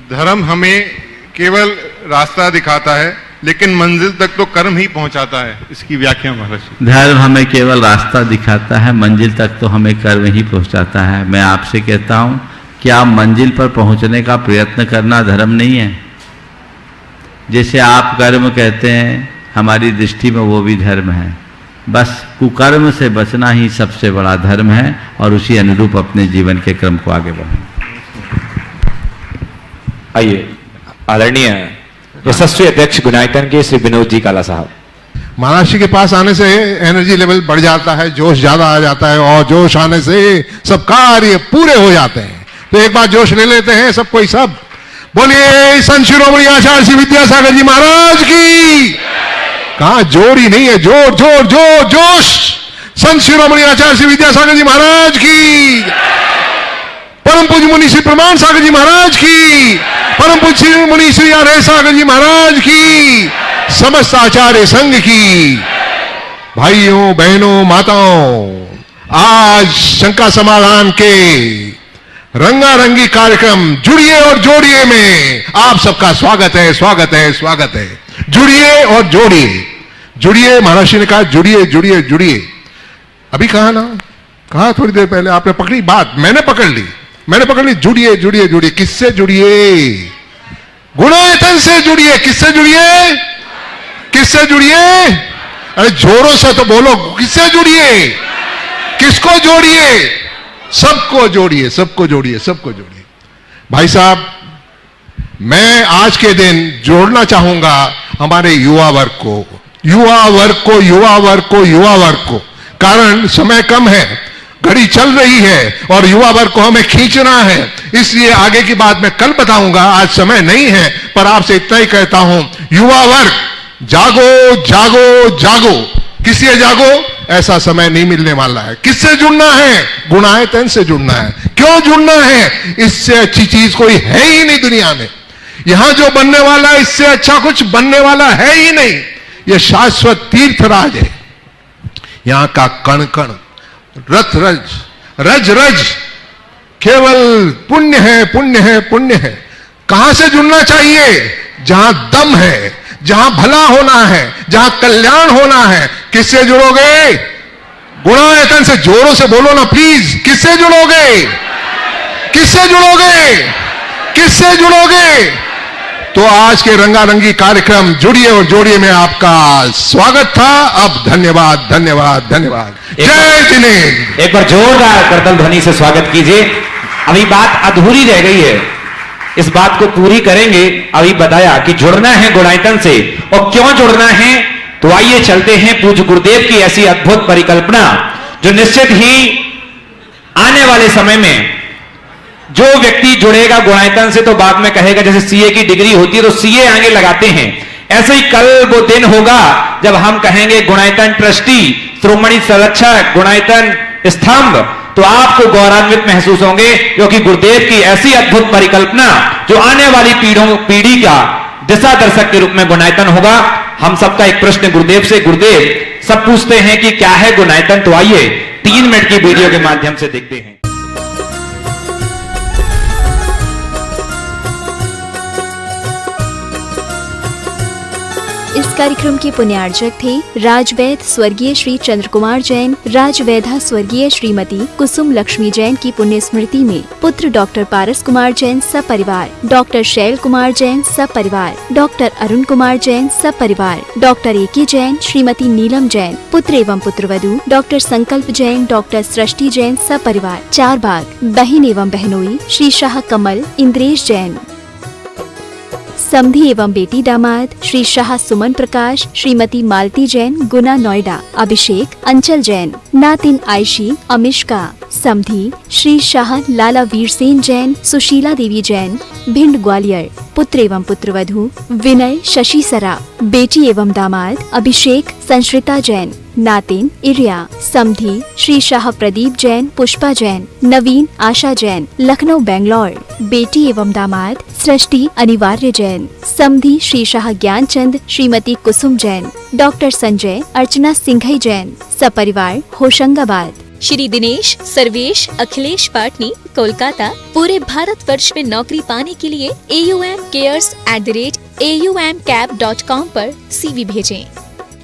धर्म हमें केवल रास्ता दिखाता है लेकिन मंजिल तक तो कर्म ही पहुंचाता है, इसकी व्याख्या महाराज। धर्म हमें केवल रास्ता दिखाता है, मंजिल तक तो हमें कर्म ही पहुंचाता है। मैं आपसे कहता हूं, क्या मंजिल पर पहुंचने का प्रयत्न करना धर्म नहीं है? जैसे आप कर्म कहते हैं, हमारी दृष्टि में वो भी धर्म है। बस कुकर्म से बचना ही सबसे बड़ा धर्म है और उसी अनुरूप अपने जीवन के क्रम को आगे बढ़ाएं। आइए आदरणीय यशस्वी अध्यक्ष गुनायतन के श्री विनोद जी काला साहब। महाराज जी के पास आने से एनर्जी लेवल बढ़ जाता है, जोश ज्यादा आ जाता है और जोश आने से सब कार्य पूरे हो जाते हैं। तो एक बार जोश ले लेते हैं सब कोई सब। बोलिए संत शिरोमणि आचार्य श्री विद्यासागर जी महाराज की। कहा जोर ही नहीं है, जोर जोर जोर जोश। संत शिरोमणि आचार्य श्री विद्यासागर जी महाराज की। परम पूज्य मुनि श्री प्रमाण सागर जी महाराज की। परम पूज्य श्री मुनि श्री आर्य सागर जी महाराज की। समस्त आचार्य संघ की। भाइयों बहनों माताओं, आज शंका समाधान के रंगारंगी कार्यक्रम जुड़िए और जोड़िए में आप सबका स्वागत है, स्वागत है, स्वागत है। जुड़िए और जोड़िए, जुड़िए। महर्षि ने कहा जुड़िए जुड़िए जुड़िए। अभी कहा ना, कहा थोड़ी देर पहले, आपने पकड़ी बात, मैंने पकड़ ली। जुड़िए जुड़िए जुड़िए। किससे जुड़िए? गुणायतन से जुड़िए। किससे जुड़िए? किससे जुड़िए? अरे जोरों से तो बोलो, किससे जुड़िए? किसको जोड़िए? सबको जोड़िए, सबको जोड़िए, सबको जोड़िए। भाई साहब, मैं आज के दिन जोड़ना चाहूंगा हमारे युवा वर्ग को, युवा वर्ग को, युवा वर्ग को, युवा वर्ग को। कारण समय कम है, घड़ी चल रही है और युवा वर्ग को हमें खींचना है, इसलिए आगे की बात मैं कल बताऊंगा, आज समय नहीं है। पर आपसे इतना ही कहता हूं, युवा वर्ग जागो जागो जागो। किससे जागो? ऐसा समय नहीं मिलने वाला है। किससे जुड़ना है? गुणायतन से जुड़ना है। क्यों जुड़ना है? इससे अच्छी चीज कोई है ही नहीं दुनिया में। यहां जो बनने वाला है, इससे अच्छा कुछ बनने वाला है ही नहीं। यह शाश्वत तीर्थराज है। यहां का कण कण, रथ रज, रज रज केवल पुण्य है, पुण्य है, पुण्य है। कहां से जुड़ना चाहिए? जहां दम है, जहां भला होना है, जहां कल्याण होना है, किससे जुड़ोगे? गुणायतन से। जोरों से बोलो ना प्लीज, किससे जुड़ोगे? किससे जुड़ोगे? किससे जुड़ोगे? तो आज के रंगारंगी कार्यक्रम जुड़िए और जोड़िए में आपका स्वागत था। अब धन्यवाद धन्यवाद धन्यवाद। जय जिनेन्द्र। एक बार जोरदार करतल ध्वनि से स्वागत कीजिए। अभी बात अधूरी रह गई है, इस बात को पूरी करेंगे। अभी बताया कि जुड़ना है गुणायतन से, और क्यों जुड़ना है, तो आइए चलते हैं पूज्य गुरुदेव की ऐसी अद्भुत परिकल्पना जो निश्चित ही आने वाले समय में जो व्यक्ति जुड़ेगा गुणायतन से तो बाद में कहेगा, जैसे सीए की डिग्री होती है तो सीए आगे लगाते हैं, ऐसे ही कल वो दिन होगा जब हम कहेंगे गुणायतन ट्रस्टी, श्रोमणी संरक्षक, गुणायतन स्तंभ, तो आपको गौरवान्वित महसूस होंगे, क्योंकि गुरुदेव की ऐसी अद्भुत परिकल्पना जो आने वाली पीढ़ी का दिशा दर्शक के रूप में गुणायतन होगा। हम सबका एक प्रश्न गुरुदेव से, गुरुदेव सब पूछते हैं कि क्या है गुणायतन, तो आइए 3 मिनट की वीडियो के माध्यम से देखते हैं। इस कार्यक्रम के पुण्यार्चक थे राजवैद स्वर्गीय श्री चंद्र कुमार जैन, राजवैधा स्वर्गीय श्रीमती कुसुम लक्ष्मी जैन की पुण्य स्मृति में पुत्र डॉक्टर पारस कुमार जैन सपरिवार, डॉक्टर शैल कुमार जैन सपरिवार, डॉक्टर अरुण कुमार जैन सपरिवार, डॉक्टर ए.के. जैन, श्रीमती नीलम जैन, पुत्र एवं पुत्रवधू डॉक्टर संकल्प जैन, डॉक्टर सृष्टि जैन सपरिवार, 4 बाग, बहन एवं बहनोई श्री शाह कमल इंद्रेश जैन, समधी एवं बेटी दामाद श्री शाह सुमन प्रकाश, श्रीमती मालती जैन गुना नोएडा, अभिषेक अंचल जैन, नातिन आयशी अमिष्का, समधी श्री शाह लाला वीरसेन जैन, सुशीला देवी जैन भिंड ग्वालियर, पुत्र एवं पुत्रवधू विनय शशि सरा, बेटी एवं दामाद अभिषेक संश्रिता जैन, नातिन इरिया, समधी श्री शाह प्रदीप जैन पुष्पा जैन, नवीन आशा जैन लखनऊ बेंगलोर, बेटी एवं दामाद सृष्टि अनिवार्य जैन, समधी श्री शाह ज्ञानचंद श्रीमती कुसुम जैन, डॉक्टर संजय अर्चना सिंघई जैन सपरिवार होशंगाबाद। श्री दिनेश सर्वेश अखिलेश पाटनी कोलकाता, पूरे भारतवर्ष में नौकरी पाने के लिए AUMcares@aumcap.com पर CV भेजें।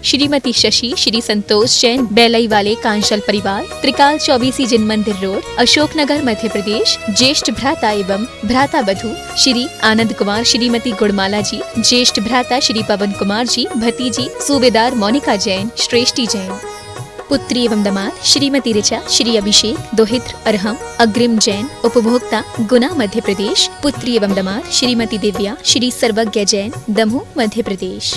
श्रीमती शशि श्री संतोष जैन बेलई वाले कांशल परिवार, त्रिकाल 24 जिन मंदिर रोड, अशोकनगर मध्य प्रदेश, ज्येष्ठ भ्राता एवं भ्राता बधू श्री आनंद कुमार श्रीमती गुड़माला जी, ज्येष्ठ भ्राता श्री पवन कुमार जी, भतीजी सूबेदार मोनिका जैन श्रेष्ठी जैन, पुत्री एवं दामाद श्रीमती ऋचा श्री अभिषेक दोहित्र अरहम अग्रिम जैन, उपभोक्ता गुना मध्य प्रदेश, पुत्री एवं दामाद श्रीमती दिव्या श्री सर्वज्ञ जैन दमोह मध्य प्रदेश।